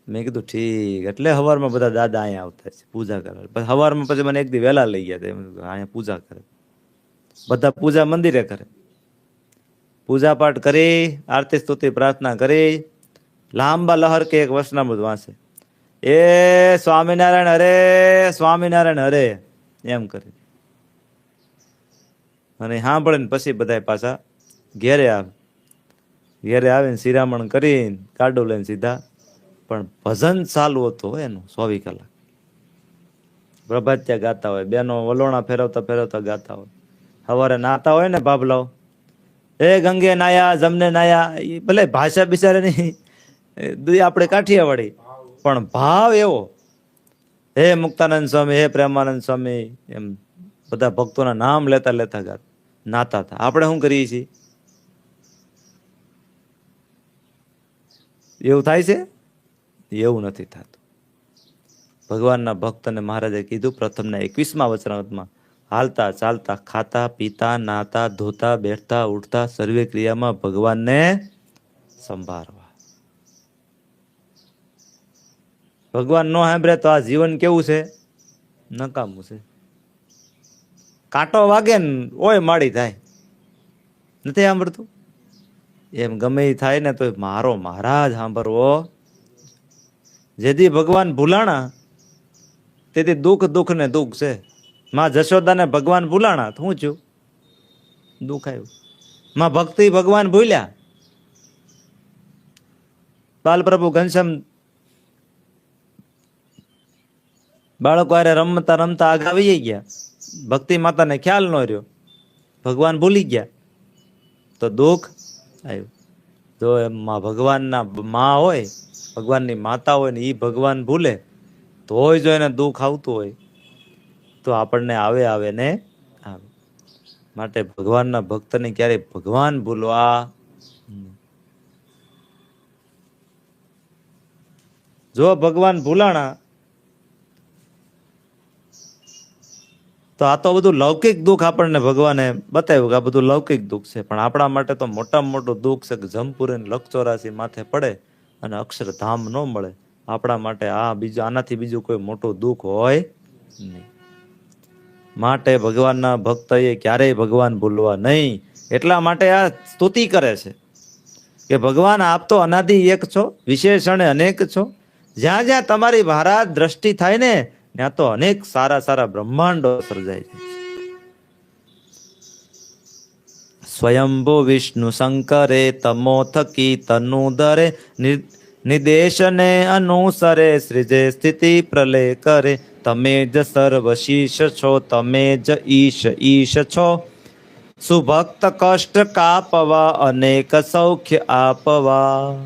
મેં કીધું ઠીક, એટલે સવારમાં બધા દાદા અહીંયા આવતા છે પૂજા કરવા. પછી સવારમાં પછી મને એક દી વહેલા લઈ ગયા અહીંયા પૂજા કરે. બધા પૂજા મંદિરે કરે, પૂજા પાઠ કરી, આરતી સ્તુતિ પ્રાર્થના કરી, લાંબા લહર કે એક વચનામૃત વાંચે. એ સ્વામિનારાયણ હરે, સ્વામિનારાયણ હરે એમ કરે. અને સાંભળે ને પછી બધા પાછા ઘેરે આવે. ઘેરે આવીને શિરામણ કરીને કાડો લઈને સીધા. પણ ભજન ચાલુ હતું હોય એનું 24 કલાક. પ્રભાત્યા ગાતા હોય, બેનો વલોણા ફેરવતા ફેરવતા ગાતા હોય. સવારે નાતા હોય ને બાબલાઓ, એ ગંગે નાયા જમને નાયા. એ ભલે ભાષા બિચારાની આપણે કાઠિયાવાડી, પણ ભાવ એવો, હે મુક્તાનંદ સ્વામી, હે પ્રેમાનંદ સ્વામી, એમ બધા ભક્તોના નામ લેતા લેતા નાતા હતા. આપણે શું કરીએ છીએ? એવું થાય છે? એવું નથી થતું. ભગવાનના ભક્તને મહારાજે કીધું પ્રથમના 21મા વચનામૃતમાં, હાલતા ચાલતા ખાતા પીતા નાતા ધોતા બેઠતા ઉઠતા સર્વે ક્રિયામાં ભગવાનને સંભાળવા. ભગવાન નો સાંભળે તો આ જીવન કેવું છે? નકામું છે. કાંટો વાગે ને ઓય માડી થાય. નથી સાંભળતું? એમ ગમે એ થાય ને તો મારો મહારાજ સાંભળવો. જેથી ભગવાન ભૂલાણા તેથી દુઃખ ને દુઃખ છે. માં જશોદાને ભગવાન ભૂલાણા તો શું થયું? દુઃખ આવ્યું. માં ભક્તિ ભગવાન ભૂલ્યા. બાલપ્રભુ ઘનશ્યામ બાળકો હારે રમતા રમતા આગળ આવી ગયા. ભક્તિ માતાને ખ્યાલ ન રહ્યો, ભગવાન ભૂલી ગયા તો દુઃખ આવ્યું. જો એમાં ભગવાનના માં હોય, ભગવાનની માતા હોય ને એ ભગવાન ભૂલે તોય જો એને દુઃખ આવતું હોય તો આપણને આવે ને આવે. માટે ભગવાનના ભક્તને ક્યારેય ભગવાન ભૂલવા. જો ભગવાન ભૂલાણા તો આ તો બધું લૌકિક દુઃખ આપણને ભગવાને બતાવ્યું કે આ બધું લૌકિક દુઃખ છે. પણ આપણા માટે તો મોટામાં મોટું દુઃખ છે કે જમપુરી લક્ષ 84 માથે પડે અને અક્ષરધામ ન મળે. આપણા માટે આનાથી બીજું કોઈ મોટું દુઃખ હોય નહીં. માટે ભગવાનના ભક્તએ ક્યારેય ભગવાન ભૂલવા નહીં. એટલા માટે આ સ્તુતિ કરે છે કે ભગવાન આપ તો અનાદિ એક છો, વિશેષણે અનેક છો. જ્યાં જ્યાં તમારી મહારાજ દ્રષ્ટિ થાય ને ત્યાં તો અનેક સારા સારા બ્રહ્માંડો સર્જાય છે. સ્વયંભૂ વિષ્ણુ શંકરે તમો થકી તનુ દરે નિદેશને અનુસરે સૃજે સ્થિતિ પ્રલય કરે. તમે જ સર્વશીષ છો, તમે જ ઈશ છો. સુભક્ત કષ્ટ કાપવા, અનેક સૌખ્ય આપવા.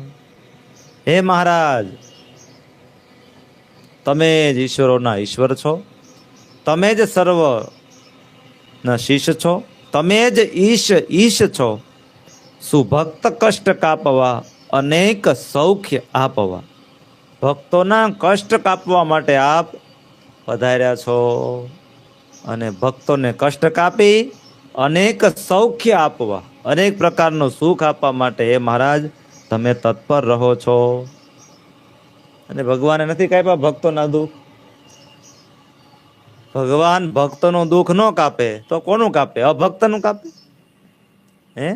હે મહારાજ, તમે જ ઈશ્વરોના ઈશ્વર છો, તમે જ સર્વ ના શીશ છો, તમે જ ઈશ છો. સુભક્ત કષ્ટ કાપવા, અનેક સૌખ્ય આપવા. ભક્તોના કષ્ટ કાપવા માટે આપ પધાર્યા છો અને ભક્તોને કષ્ટ કાપી અનેક સૌખ્ય આપવા, અનેક પ્રકારનું સુખ આપવા માટે હે મહારાજ તમે તત્પર રહો છો. અને ભગવાને નથી કાપ્યા ભક્તોના દુઃખ. ભગવાન ભક્તનું દુઃખ ન કાપે તો કોનું કાપે? અભક્તનું કાપે. હે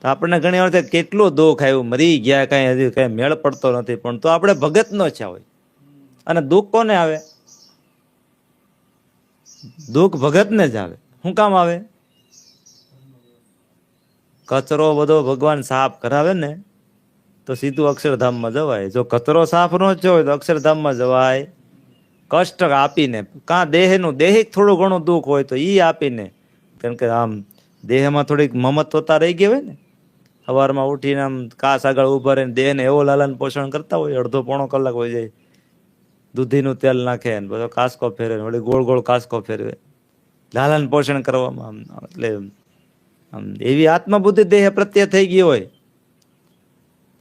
તો આપણને ઘણી વાર કેટલું દુઃખ આવ્યું, મરી ગયા, કઈ હજી કઈ મેળ પડતો નથી, પણ તો આપણે ભગત નો છે હોય. અને દુઃખ કોને આવે? દુઃખ ભગતને જ આવે. શું કામ આવે? કચરો બધો ભગવાન સાફ કરાવે ને તો સીધું અક્ષરધામમાં જવાય. જો કચરો સાફ ન થયો હોય તો અક્ષરધામમાં જવાય કષ્ટ આપીને. કાં દેહનું દેહિક થોડું ઘણું દુઃખ હોય તો ઈ આપીને, કેમ કે આમ દેહમાં થોડીક મમત્વતા રહી ગઈ હોય ને. સવારમાં ઉઠીને આમ કાસ આગળ ઉભા રહીને દેહને એવો લાલન પોષણ કરતા હોય, અડધો પોણો કલાક હોય જાય, દૂધીનું તેલ નાખે ને બધો કાસકો ફેરવે, વળી ગોળ ગોળ કાસકો ફેરવે, લાલન પોષણ કરવામાં, એટલે આમ એવી આત્મબુદ્ધિ દેહ પ્રત્યે થઈ ગઈ હોય,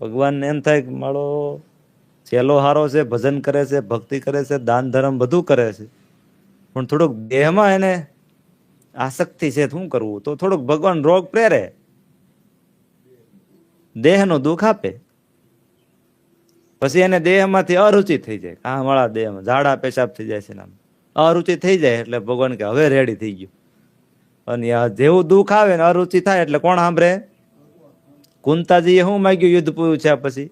ભગવાનને એમ થાય કે મારો ચેલો હારો છે, ભજન કરે છે, ભક્તિ કરે છે, દાન ધર્મ બધું કરે છે, પણ થોડુંક દેહમાં એને આસક્તિ છે, શું કરવું? તો થોડુંક ભગવાન રોગ પ્રેરે, દેહનો દુઃખ આપે, પછી એને દેહમાંથી અરુચિ થઈ જાય, આ મારા દેહમાં ઝાડા પેશાબ થઈ જાય છે, અરુચિ થઈ જાય એટલે ભગવાન કે હવે રેડી થઈ ગયું. અને જેવું દુઃખ આવે ને અરુચિ થાય એટલે કોણ સાંભળે? કુંતાજીએ શું માંગ્યું યુદ્ધ પૂરું છે પછી?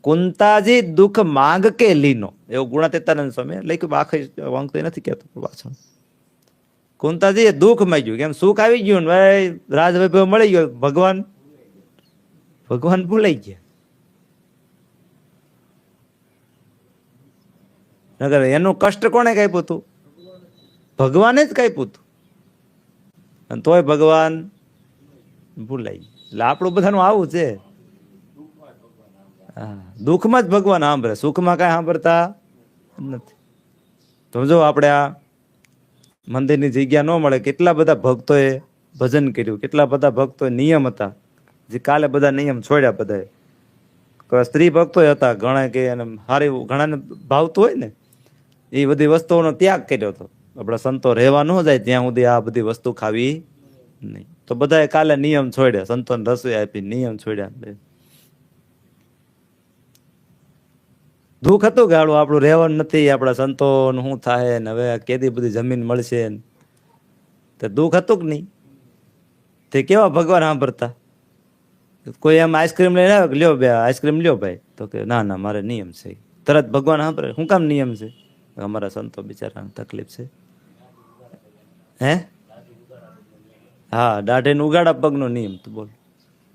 કુંતાજી દુઃખ માંગ કે લીનો, એવું ગુણાતીતાનંદ સ્વામી લખ્યું, આખી વાંકતો નથી કહેતો પાછળ. કુંતાજીએ દુઃખ માંગ્યું, કેમ સુખ આવી ગયું ને ભાઈ, રાજવૈભવ મળી ગયો, ભગવાન ભૂલાઈ ગયા. નગર એનું કષ્ટ કોને કાપ્યું હતું? ભગવાને જ કાપ્યું હતું, અને તોય ભગવાન ભૂલાઈ. એટલે આપણું બધાનું આવું છે, દુઃખમાં જ ભગવાન સાંભળે, સુખમાં કઈ સાંભળતા નથી. તો જો આપણે આ મંદિરની જગ્યા ન મળે, કેટલા બધા ભક્તોએ ભજન કર્યું, કેટલા બધા ભક્તોએ નિયમ હતા, જે કાલે બધા નિયમ છોડ્યા. બધા સ્ત્રી ભક્તો હતા, ઘણા કે સારી ઘણાને ભાવતું હોય ને, એ બધી વસ્તુઓનો ત્યાગ કર્યો હતો. આપણા સંતો રહેવા ન જાય ત્યાં સુધી આ બધી વસ્તુ ખાવી નહીં. તો બધાએ કાલે નિયમ છોડ્યા, સંતોને રસોઈ આપી, નિયમ છોડ્યા. દુઃખ હતું કે આપણું રહેવાનું નથી, આપણા સંતોનું શું થાય ને, હવે કેદી બધી જમીન મળશે, તો દુઃખ હતું કે નહીં? તે કેવા ભગવાન સાંભળતા? કોઈ એમ આઈસ્ક્રીમ લઈને આવે કે લ્યો બે આઈસ્ક્રીમ લ્યો ભાઈ, તો કે ના ના મારે નિયમ છે. તરત ભગવાન સાંભળે, શું કામ નિયમ છે? અમારા સંતો બિચારાને તકલીફ છે. હે હા, દાઢે ને ઉગાડા પગનો નિયમ. તો બોલ,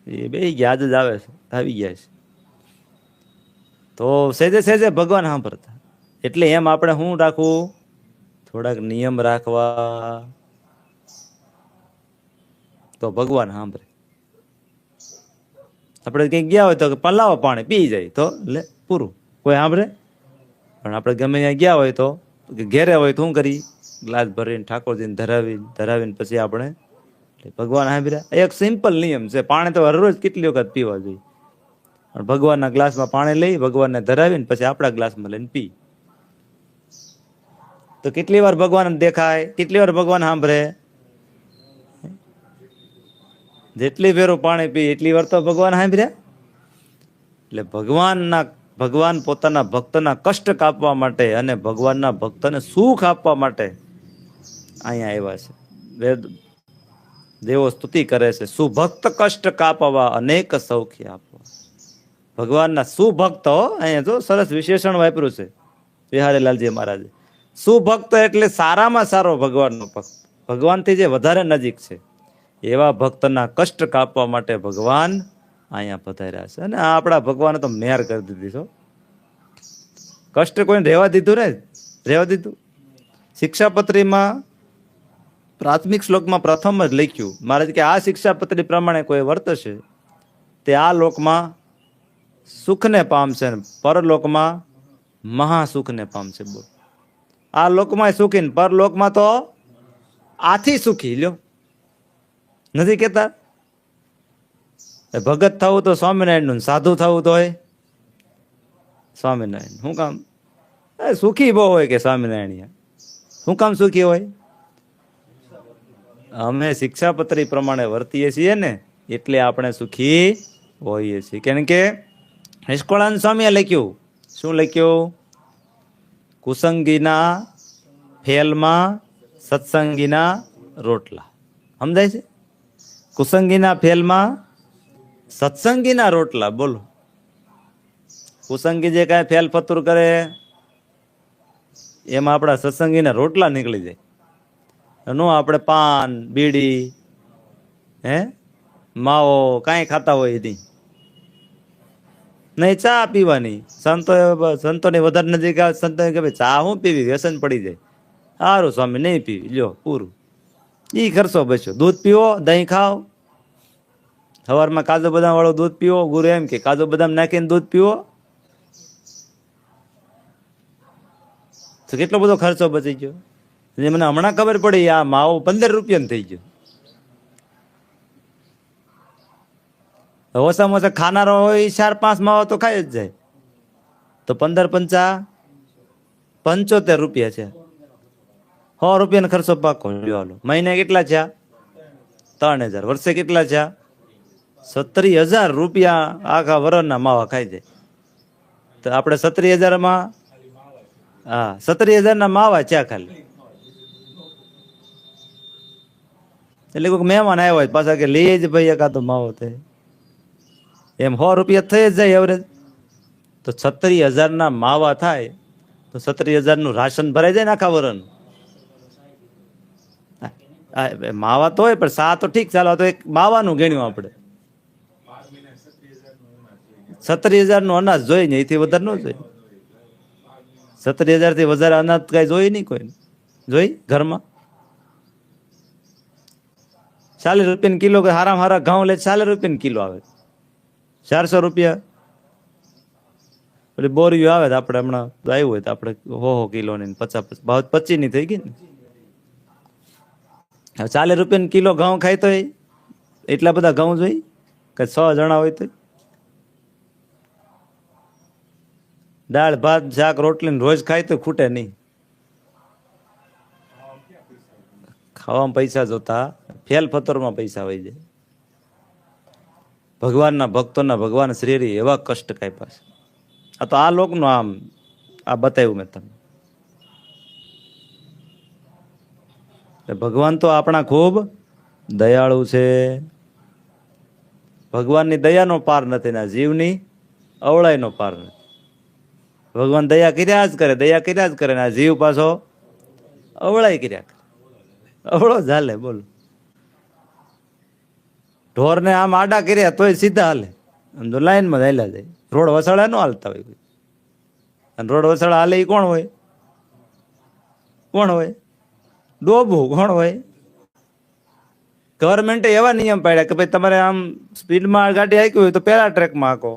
એ બે ગયા, આજ જ આવે છે, આવી ગયા છે. તો સહેજે સહેજે ભગવાન સાંભળતા. એટલે એમ આપણે શું રાખવું? થોડાક નિયમ રાખવા, તો ભગવાન સાંભળે. આપણે કંઈક ગયા હોય તો પલાવો પાણી પી જાય તો એટલે પૂરું, કોઈ સાંભળે? પણ આપણે ગમે ત્યાં ગયા હોય તો ઘેરે હોય તો શું કરી? ગ્લાસ ભરીને ઠાકોરજીને ધરાવીને પછી આપણે ભગવાન સાંભળ્યા. એક સિમ્પલ નિયમ છે, પાણી તો હરરોજ કેટલી વખત પીવા જોઈએ. ભગવાનના ગ્લાસમાં પાણી લઈ, ભગવાનને ધરાવીને પછી આપણા ગ્લાસમાં લઈને પી. તો કેટલી વાર ભગવાન દેખાય, કેટલી વાર ભગવાન સાંભળે? જેટલી ફેરો પાણી પી એટલી વાર તો ભગવાન સાંભળ્યા. એટલે ભગવાન પોતાના ભક્તના કષ્ટ કાપવા માટે અને ભગવાનના ભક્તને સુખ આપવા માટે અહીંયા આવ્યા છે. દેવો સ્તુતિ કરે છે, સુભક્ત કષ્ટ કાપવા અનેક સૌખ્ય આપવા. ભગવાનના સુભક્તો, અહીંયા જો સરસ વિશેષણ વાપર્યું છે વિહારીલાલજી મહારાજે. સુભક્ત એટલે સારામાં સારો ભગવાનનો ભક્ત, ભગવાનથી જે વધારે નજીક છે, એવા ભક્તના કષ્ટ કાપવા માટે ભગવાન અહીંયા પધાર્યા છે. અને આપણા ભગવાને તો મેર કરી દીધી છો. કષ્ટ કોઈને રહેવા દીધું ને, રહેવા દીધું. શિક્ષાપત્રીમાં પ્રાથમિક શ્લોકમાં પ્રથમ જ લખ્યું મહારાજ કે આ શિક્ષાપત્રી પ્રમાણે કોઈ વર્તશે તે આ લોકમાં સુખને પામશે, પરલોકમાં મહાસુખને પામશે. બોલ, આ લોકમાં સુખી ને પરલોકમાં તો આથી સુખી. લ્યો, નથી કેતા? ભગત થવું તો સ્વામિનારાયણ નું, સાધુ થવું તો હોય સ્વામિનારાયણ. શું કામ? સુખી બહુ હોય કે સ્વામિનારાયણ. શું કામ સુખી હોય? અમે શિક્ષાપત્રી પ્રમાણે વર્તીએ છીએ ને, એટલે આપણે સુખી હોઈએ છીએ. કેમ કે નિષ્કળાનંદ સ્વામીએ લખ્યું, શું લખ્યું? કુસંગીના ફેલમાં સત્સંગીના રોટલા. સમજાય છે? કુસંગીના ફેલમાં સત્સંગીના રોટલા. બોલો, કુસંગી જે કાંઈ ફેલ ફતુર કરે એમાં આપણા સત્સંગીના રોટલા નીકળી જાય. નો આપણે પાન બીડી માવો કાંઈ ખાતા હોય નહીં, ચા પીવાની. સંતોની વધારે નજીક આવે, સંતો કે ભાઈ ચા શું પીવી, વ્યસન પડી જાય. સારું સ્વામી, નહીં પીવી, લ્યો પૂરું. ઈ ખર્ચો બચ્યો. દૂધ પીવો, દહીં ખાઓ, સવારમાં કાજુ બદામ વાળું દૂધ પીવો. ગુરુ એમ કે કાજુ બદામ નાખીને દૂધ પીવો, તો કેટલો બધો ખર્ચો બચી ગયો. મને હમણાં ખબર પડી આ માવો 15 રૂપિયાનો થઈ ગયો. ઓછામાં ઓછા ખાનારો હોય 4-5 માવા તો ખાઈ જ જાય. તો 15 × 5 = 75 રૂપિયા છે. 100 રૂપિયાનો ખર્ચો પાકો. મહિને કેટલા છે? 3000. વર્ષે કેટલા છે? 70,000 રૂપિયા આખા વરસના માવા ખાઈ જાય. તો આપણે 70,000 હા 70,000 ના માવા છે ખાલી. એટલે કોઈ મહેમાન આવ્યો હોય પાછા કે લઈ જ ભાઈ એકાદો માવો થાય, એમ 100 રૂપિયા થઈ જ જાય એવરેજ. તો 70,000 ના માવા થાય તો 70,000 નું રાશન ભરાઈ જાય ને આખા વરસનું. માવા તો હોય પણ સા તો ઠીક, ચાલો તો એક માવાનું ગણ્યું આપણે. 70,000 નું અનાજ જોઈ ને, એથી વધારે ન જોઈ. 70,000 થી વધારે અનાજ કઈ જોઈ નહીં કોઈ. જોઈ ઘરમાં 40 રૂપિયા કિલો, હારામાં હારા ઘઉં લે 40 રૂપિયા કિલો આવે. 400 રૂપિયા પેલી બોરીઓ આવે તો આપણે હમણાં આવ્યું હોય તો આપણે 100 કિલો ની 50 ભાવ 25 ની થઈ ગઈ ને. 40 રૂપિયા કિલો ઘઉં ખાય તો એટલા બધા ઘઉં જોઈ કે 6 જણા હોય તો. દાળ ભાત શાક રોટલી રોજ ખાય તો ખૂટે નહીં. ખાવામાં પૈસા જોતા ફેલ ફતરમાં પૈસા હોય જાય. ભગવાનના ભક્તોના ભગવાન શ્રી એવા કષ્ટ કાપ્યા છે. આ તો આ લોકનું આમ આ બતાવ્યું મેં તમને. ભગવાન તો આપણા ખૂબ દયાળુ છે. ભગવાનની દયાનો પાર નથી, ના જીવની અવળાઈનો પાર નથી. ભગવાન દયા કર્યા જ કરે, દયા કર્યા જ કરે, ને આ જીવ પાછો અવળાઈ કર્યા કરે. અવળો ચાલે બોલો. ઢોરને આમ આડા કર્યા તોય સીધા હાલે, જો લાઈનમાં હાલ્યા જાય. રોડ વસાળા ન હાલતા હોય. અને રોડ વસાળા હાલે એ કોણ હોય? કોણ હોય? ડોબું કોણ હોય? ગવર્મેન્ટે એવા નિયમ પાડ્યા કે ભાઈ તમારે આમ સ્પીડમાં ગાડી હાંકી હોય તો પેલા ટ્રેકમાં હાંકો,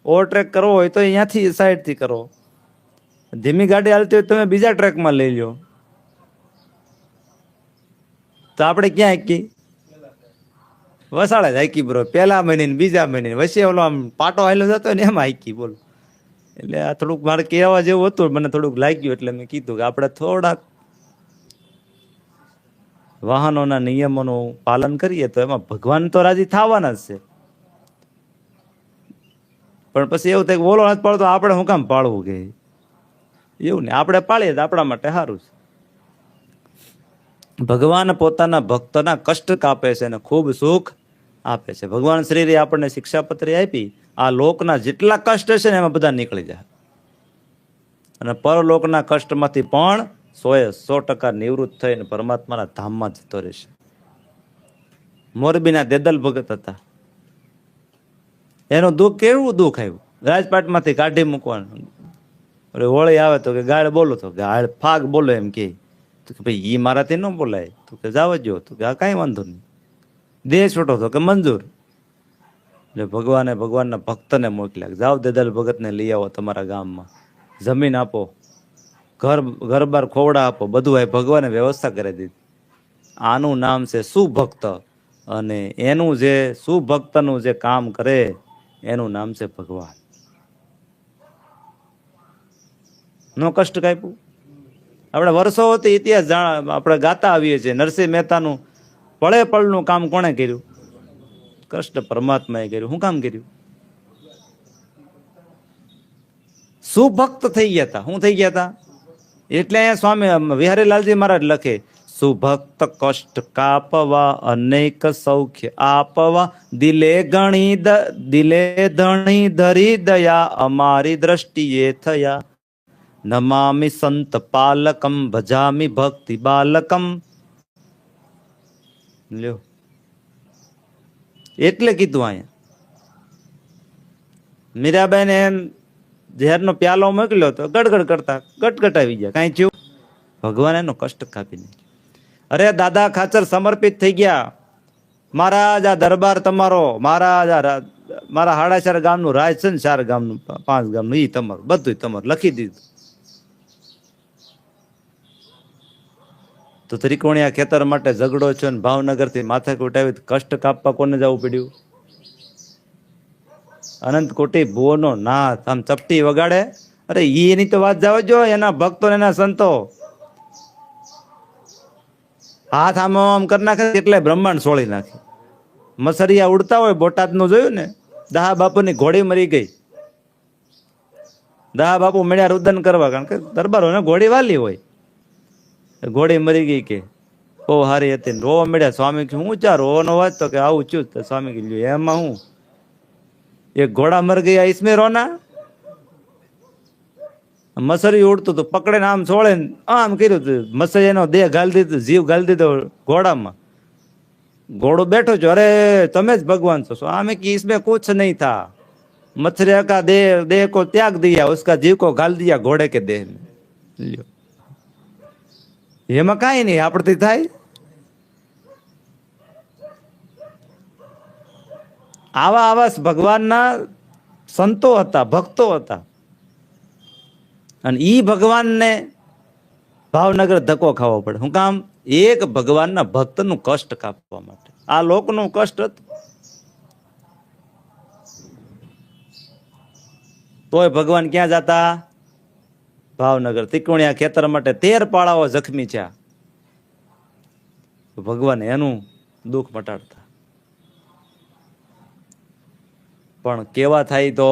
ઓવરટેક કરવો હોય તો અહીંયાથી સાઈડથી કરો, ધીમી ગાડી હાલતી હોય તમે બીજા ટ્રેકમાં લઈ લો. તો આપણે ક્યાં હાંકી? વસાળે જ હાંકી બરો. પહેલા મહિને બીજા મહિને વચ્ચે ઓલો આમ પાટો હાલ્યો જતો ને એમાં હાંકી બોલો. એટલે આ થોડુંક મારે કહેવા જેવું હતું, મને થોડુંક લાગ્યું એટલે મેં કીધું કે આપણે થોડાક વાહનોના નિયમોનું પાલન કરીએ તો એમાં ભગવાન તો રાજી થવાના જ છે. પણ પછી એવું થાય કે ઓલો નથી પાડતો આપણે શું કામ પાળવું કે એવું ને, આપણે પાળીએ તો આપણા માટે સારું છે. ભગવાન પોતાના ભક્તના કષ્ટ કાપે છે અને ખૂબ સુખ આપે છે. ભગવાન શ્રી આપણને શિક્ષાપત્રી આપી, આ લોકના જેટલા કષ્ટ છે ને એમાં બધા નીકળી જાય અને પરલોકના કષ્ટમાંથી પણ 100% નિવૃત્ત થઈને પરમાત્માના ધામમાં જતો રહેશે. મોરબીના દેદલ ભગત હતા, એનું દુઃખ કેવું દુઃખ આવ્યું. રાજપાટમાંથી કાઢી મૂકવાનું, હોળી આવે તો કે ગાળ બોલો, તો ગાળ ફાગ બોલો એમ કે ભાઈ ઈ મારાથી ન બોલાય, તો કે જાવ જો, તો કે આ કાંઈ વાંધો નહીં, દેહ છોટો તો કે મંજૂર. એટલે ભગવાનના ભક્તને મોકલ્યા, જાઓ દેદલ ભગતને લઈ આવો તમારા ગામમાં, જમીન આપો, ઘર બાર ખોવડા આપો, બધું આ ભગવાને વ્યવસ્થા કરી દીધી. આનું નામ છે સુભક્ત, અને એનું જે સુભક્તનું જે કામ કરે એનું નામ છે ભગવાન. નો કષ્ટ કાપ્યું. આપણે વર્ષોથી ઇતિહાસ આપણે ગાતા આવીએ છીએ. નરસિંહ મહેતાનું પળે પળનું કામ કોણે કર્યું? કૃષ્ણ પરમાત્માએ કર્યું. શું કામ કર્યું? સુભક્ત થઈ ગયા હતા. શું થઈ ગયા હતા? એટલે અહીંયા સ્વામી વિહારીલાલજી મહારાજ લખે, સુભક્ત કષ્ટ કાપવા અનેક સૌખ્ય આપવા, દિલે ધણી ધરી દયા અમારી દ્રષ્ટિએ થયા, નમામિ સંત પાલકમ ભજામિ ભક્તિ બાલકમ. લ્યો, એટલે કીધું અહીંયા. મીરાબાઈ ને એમ ઝેરનો પ્યાલો મોકલ્યો તો ગડગડ કરતા ગટગટ આવી ગયા. કાંઈ થયું? ભગવાન એનો કષ્ટ કાપી નાખ્યો. અરે દાદા ખાચર સમર્પિત થઈ ગયા. મહારાજ આ દરબાર તમારો, મહારાજ મારા 4.5 ગામનું રાજ છે ને, 4 ગામનું 5 ગામનું, ઈ તમારું, બધું તમારું લખી દીધું. તો ત્રિકોણિયા ખેતર માટે ઝઘડો છે ને ભાવનગરથી માથાકૂટ આવી, કષ્ટ કાપવા કોને જવું પડ્યું? અનંત કોટી ભુવનો નાથ આમ ચપટી વગાડે. અરે એની તો વાત જવા જો, એના ભક્તો એના સંતો હાથ આમ કરી નાખે એટલે બ્રહ્માંડ છોડી નાખે. મસરિયા ઉડતા હોય, બોટાદ નું જોયું ને, દહા બાપુની ઘોડી મરી ગઈ. દહા બાપુ મળ્યા રુદન કરવા, કારણ કે દરબારો ને ઘોડી વાલી હોય. ઘોડી મરી ગઈ કે બહુ હારી હતી, રોવા મળ્યા. સ્વામી કે હું ચા રોવાનો વાત? તો કે આવું છું. તો સ્વામી કીધું એમાં હું, એક ઘોડા મર ગયા इसमें રોના. મસરી ઉડતું તો પકડે આમ છોડે આમ કર્યું હતું, મસરી એનો દેહ ગાલી દીધો, જીવ ગાલી દીધો ઘોડામાં. घोड़ो बैठो जो, अरे तमें भगवान છો? स्वामी की इसमें कुछ नहीं था, मछलिया का देह को त्याग दिया, उसका जीव को गाल दिया घोड़े के देह में. લ્યો, એમાં કાંઈ નહીં આપણથી થાય. આવા આવા ભગવાનના સંતો હતા, ભક્તો હતા. અને ઈ ભગવાનને ભાવનગર ધક્કો ખાવો પડે. શું કામ? એક ભગવાનના ભક્તનું કષ્ટ કાપવા માટે. આ લોકનું કષ્ટ હતું તોય ભગવાન ક્યાં જતા? ભાવનગર. ત્રિકોણિયા ખેતર માટે 13 પાળાઓ જખમી છે. ભગવાન એનું દુઃખ મટાડતા. પણ કેવા થાય તો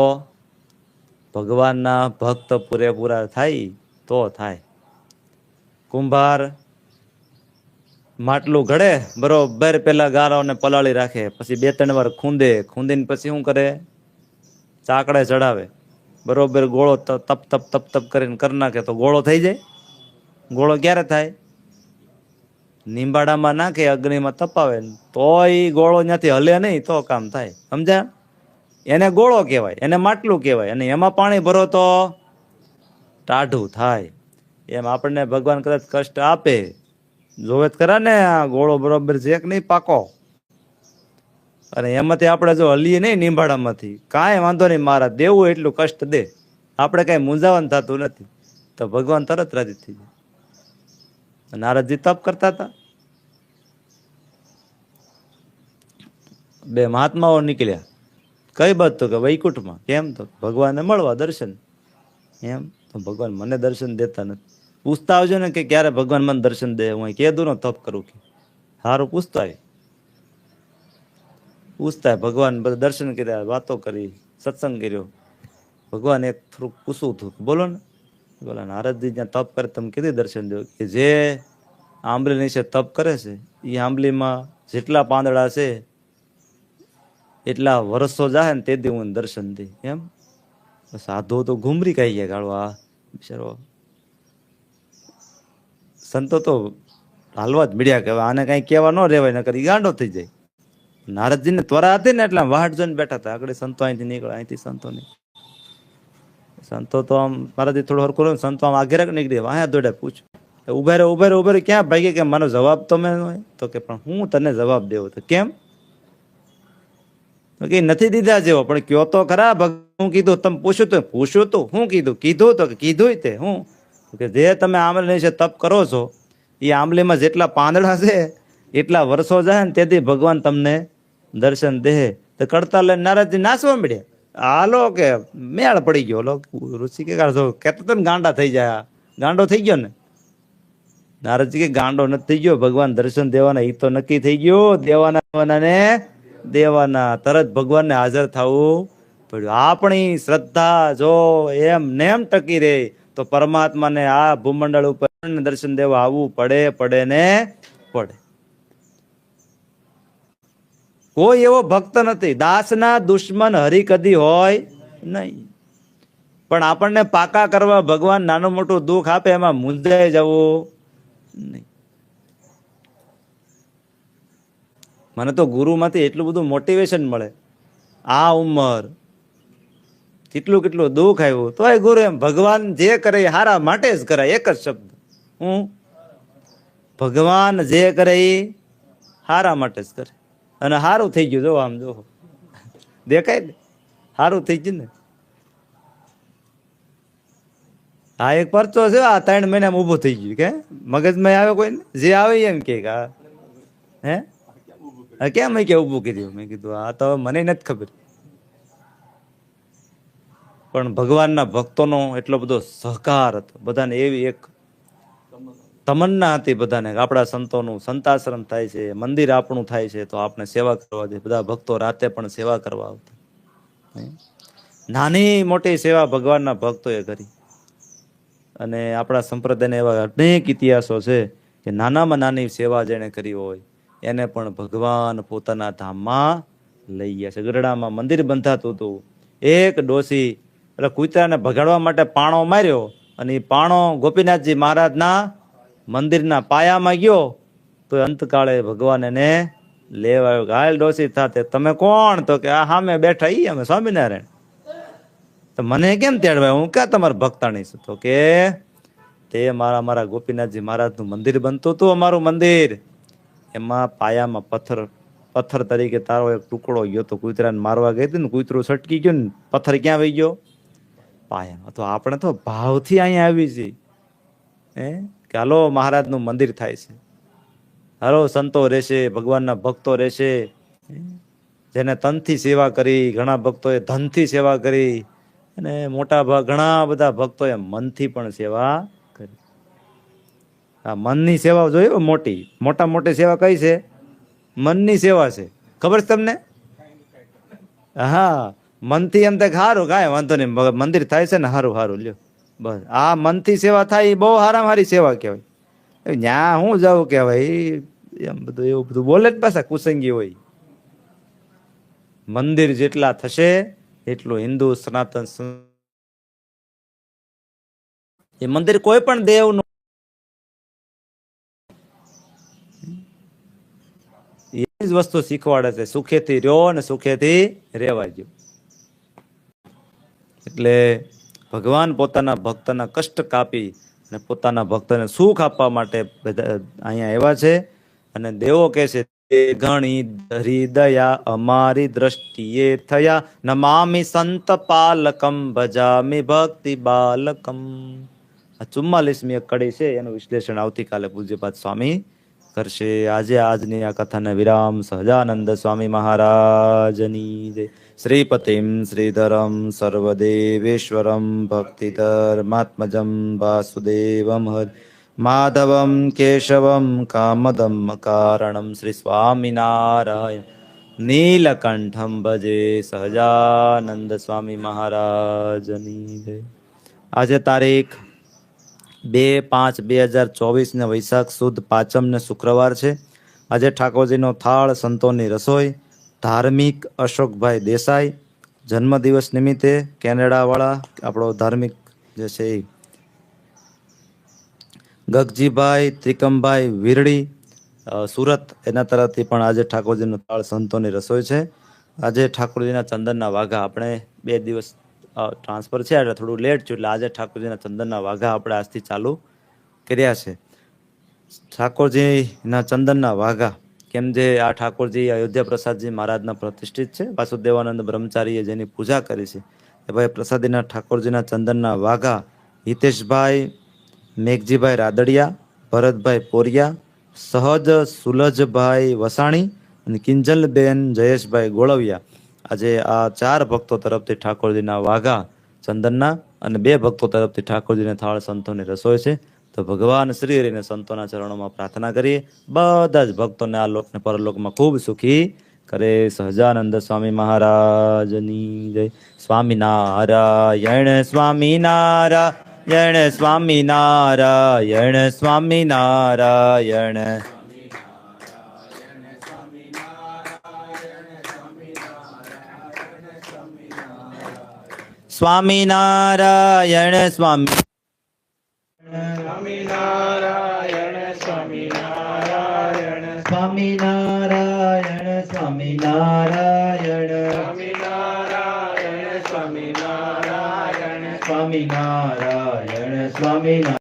ભગવાનના ભક્ત પૂરેપૂરા થાય તો થાય. કુંભાર માટલું ઘડે, બરોબર પેલા ગારાઓને પલાળી રાખે, પછી 2-3 વાર ખૂંદે, ખૂંદીને પછી શું કરે? ચાકડે ચડાવે, બરોબર ગોળો તપ તપ તપ તપ કરીને કરી નાખે તો ગોળો થઈ જાય. ગોળો ક્યારે થાય? નીંબાડામાં નાખે, અગ્નિમાં તપાવે તોય ગોળો ત્યાંથી હલે નહીં તો કામ થાય. સમજ્યા? એને ગોળો કહેવાય, એને માટલું કહેવાય. અને એમાં પાણી ભરો તો ટાઢું થાય. એમ આપણને ભગવાન કદાચ કષ્ટ આપે, જોવે ખરા ને આ ગોળો બરોબર છે કે નહીં પાકો, અને એમાંથી આપણે જો હલીએ નહીં નીંબાડામાંથી, કાંઈ વાંધો નહીં, મારા દેવું એટલું કષ્ટ દે, આપણે કઈ મૂંઝાવાનું થતું નથી. તો ભગવાન તરત રાજી થઈ જાય. નારદજી તપ કરતા હતા. 2 મહાત્માઓ નીકળ્યા. કઈ બાત? તો કે વૈકુંઠમાં. કેમ? તો ભગવાનને મળવા, દર્શન. એમ? તો ભગવાન મને દર્શન દેતા નથી. પૂછતા આવજો ને કે ક્યારે ભગવાન મને દર્શન દે. હું કીધું ને તપ કરું કે સારું પૂછતા આવે. પૂછતા ભગવાન બધા દર્શન કર્યા, વાતો કરી, સત્સંગ કર્યો. ભગવાન એક થોડુંક પૂછવું હતું, બોલો ને. બોલા નારદજી જ્યાં તપ કરે તમે કીધી દર્શન દો? કે જે આંબલી નીચે તપ કરે છે એ આંબલીમાં જેટલા પાંદડા છે એટલા વર્ષો જાય ને તેથી હું દર્શન દઈ. એમ? સાધુ તો ઘુમરી કહી ગયા ગાળો. આ બિચારો સંતો તો હાલવા જ મળ્યા કે આને કઈ કહેવા ન રેવાય, ન કરી ગાંડો થઈ જાય. નારદજી ને ત્વરા હતી ને એટલે વાટ જોઈને બેઠા હતા. આગળ સંતો અહીંથી નીકળે, અહીંથી સંતો નહીં. સંતો તો આમ મારાથી થોડું હરખું રહ્યું, સંતો આમ આઘેરા નીકળી વાયા દોડ્યા. પૂછ ઉભા રહે ઉભા રહે ઉભા રહે, ક્યાં ભાઈ? કે મારો જવાબ તો મેં હોય. તો કે પણ હું તને જવાબ દેવો. તો કેમ? તો કે નથી દીધા જેવો, પણ કયો તો ખરા. હું કીધું તમે પૂછ્યું તો પૂછ્યું તું, હું કીધું કીધું તો કીધું તે હું કે જે તમે આંબલી છે તપ કરો છો એ આંબલીમાં જેટલા પાંદડા છે એટલા વર્ષો જાય ને તેથી ભગવાન તમને દર્શન દે. તો કડતા લઈને નારદજી નાસવા મળ્યા. હાલો કે મેળ પડી ગયો. ઋષિ કે કેતો તો ને ગાંડા થઈ જાય. ગાંડો થઈ ગયો ને? નારદજી કે ગાંડો નથી થઈ ગયો, ભગવાન દર્શન દેવાના એ તો નક્કી થઈ ગયો. દેવાના ને દેવાના. તરત ભગવાનને હાજર થવું પડ્યું. આપણી શ્રદ્ધા જો એમ નેમ ટકી રહે તો પરમાત્માને આ ભૂમંડળ ઉપર દર્શન દેવા આવવું પડે ને પડે. કોઈ એવો ભક્ત નથી. દાસના દુશ્મન હરી કદી હોય નહીં. પણ આપણને પાકા કરવા ભગવાન નાનું મોટું દુઃખ આપે એમાં મૂંઝાઈ જવું નહીં. મને તો ગુરુમાંથી એટલું બધું મોટિવેશન મળે. આ ઉંમર કેટલું દુઃખ આવ્યું તોય ગુરુ એમ ભગવાન જે કરે એ હારા માટે જ કરાય. એક જ શબ્દ, હું ભગવાન જે કરે એ હારા માટે જ કરે. અને હારું થઈ ગયું. જો આમ જો દેખાય ને, હારું થઈ ગયું ને. આ એક પરચો છે, આ 3 મહિનામાં ઊભું થઈ ગયું કે મગજમાં આવે કોઈ જે આવે એમ કે હે કેમ મેં કે ઊભું કર્યું? મેં કીધું આ તો મને નથી ખબર. પણ ભગવાનના ભક્તોનો એટલો બધો સહકાર હતો, બધાને એવી એક તમન્ના હતી બધાને, આપણા સંતોનું સંતાશ્રમ થાય છે, મંદિર આપણું થાય છે તો આપણે સેવા કરવા દે. બધા ભક્તો રાતે પણ સેવા કરવા આવતા. નાની મોટી સેવા ભગવાનના ભક્તોએ કરી. અને આપણા સંપ્રદાયના એવા અનેક ઇતિહાસો છે કે નાનામાં નાની સેવા જેણે કરી હોય એને પણ ભગવાન પોતાના ધામમાં લઈ ગયા છે. ગરડામાં મંદિર બંધાતું હતું. એક ડોસી એટલે કૂતરાને ભગાડવા માટે પાણો માર્યો અને એ પાણો ગોપીનાથજી મહારાજના મંદિરના પાયામાં ગયો તો અંતકાળે ભગવાન એને લેવા આવ્યો. ઘાયલ ડોસી સાથે તમે કોણ? તો કે આ સામે બેઠા ઈ અમે સ્વામિનારાયણ. તો મને કેમ તેડવાય? હું ક્યાં તમારા ભક્તાણી છું? તો કે તે મારા ગોપીનાથજી મહારાજનું મંદિર બનતું હતું, અમારું મંદિર, એમાં પાયામાં પથ્થર તરીકે તારો એક ટુકડો ગયો તો કૂતરાને મારવા ગઈ હતી ને, કૂતરું છટકી ગયું ને, પથ્થર ક્યાં વહી ગયો? પાયામાં. તો આપણે તો ભાવથી અહીંયા આવી છીએ કે હાલો મહારાજનું મંદિર થાય છે, હાલો સંતો રહેશે, ભગવાનના ભક્તો રહેશે. જેને તનથી સેવા કરી, ઘણા ભક્તોએ ધનથી સેવા કરી, અને ઘણા બધા ભક્તોએ મનથી પણ સેવા કરી. આ મનની સેવા જોઈએ, મોટી સેવા કઈ છે? મનની સેવા છે. ખબર છે તમને? હા, મનથી એમ થાય સારું, કાંઈ વાંધો નહીં, મંદિર થાય છે ને, સારું સારું લ્યો, બસ. આ મનથી સેવા થાય એ બહુ સારામાં સારી સેવા કહેવાય. ન્યા હું જાઉં કહેવાય એમ બધું, એવું બધું બોલે જ પાછા કુસંગી હોય. મંદિર જેટલા થશે એટલું હિન્દુ સનાતન એ મંદિર કોઈ પણ દેવનું એ જ વસ્તુ શીખવાડે છે, સુખેથી રહ્યો ને સુખેથી રહેવાય ગયો. એટલે ભગવાન પોતાના ભક્તના કષ્ટ કાપી અને પોતાના ભક્તને સુખ આપવા માટે બધા અહીંયા આવ્યા છે. અને દેવો કહે છે ઘણી ધરી દયા અમારી દ્રષ્ટિએ થયા, નમામિ સંત પાલકમ ભજામિ ભક્તિ બાલકમ. આ 44મી એક કડી છે, એનું વિશ્લેષણ આવતીકાલે પૂજ્યપાદ સ્વામી કરશે. આજની આ કથાને વિરામ સહજાનંદ સ્વામી મહારાજની જય. શ્રીપતિમ શ્રીધરમ સર્વદેવેશ્વરમ ભક્તિધર્માત્મજમ વાસુદેવમ હર માધવમ કેશવમ કામદમ કારણમ શ્રી સ્વામિનારાયણ નીલકંઠમ ભજે સહજાનંદ સ્વામી મહારાજની જય. આજે તારીખ 2/5/2024 ને વૈશાખ સુદ પાંચમ ને શુક્રવાર છે. આજે ઠાકોરજીનો થાળ, સંતોની રસોઈ. ધાર્મિક અશોકભાઈ દેસાઈ, જન્મદિવસ નિમિત્તે કેનેડાવાળા આપણો ધાર્મિક જે છે એ ગગજીભાઈ ત્રિકમભાઈ વીરડી સુરત, એના તરફથી પણ આજે ઠાકોરજીનો થાળ, સંતોની રસોઈ છે. આજે ઠાકોરજીના ચંદનના વાઘા આપણે 2 દિવસ ટ્રાન્સફર છે એટલે થોડું લેટ થયું, એટલે આજે ઠાકોરજીના ચંદનના વાઘા આપણે આજથી ચાલુ કર્યા છે. ઠાકોરજીના ચંદનના વાઘા કેમ, જે આ ઠાકોરજી અયોધ્યા પ્રસાદજી મહારાજના પ્રતિષ્ઠિત છે. વાસુદેવાનંદ બ્રહ્મચારીએ જેની પૂજા કરી છે એ ભાઈ પ્રસાદીના ઠાકોરજીના ચંદનના વાઘા હિતેશભાઈ, મેઘજીભાઈ રાદડિયા, ભરતભાઈ પોરિયા, સહજ સુલજભાઈ વસાણી અને કિંજલબેન જયેશભાઈ ગોળવિયા. આજે આ 4 ભક્તો તરફથી ઠાકોરજીના વાઘા ચંદનના અને 2 ભક્તો તરફથી ઠાકોરજીને થાળ, સંતોની રસોઈ છે. તો ભગવાન શ્રી હરિને સંતોના ચરણોમાં પ્રાર્થના કરીએ બધા જ ભક્તોને આ લોકને પરલોકમાં ખૂબ સુખી કરે. સહજાનંદ સ્વામી મહારાજની જય. સ્વામિનારાયણ સ્વામિનારાયણ સ્વામિનારાયણ સ્વામિનારાયણ. સ્વામિનારાયણ સ્વામી સ્વામિનારાયણ સ્વામિનારાયણ સ્વામિનારાયણ સ્વામિનારાયણ સ્વામિનારાયણ સ્વામિનારાયણ સ્વામિનારાયણ સ્વામિનારાયણ.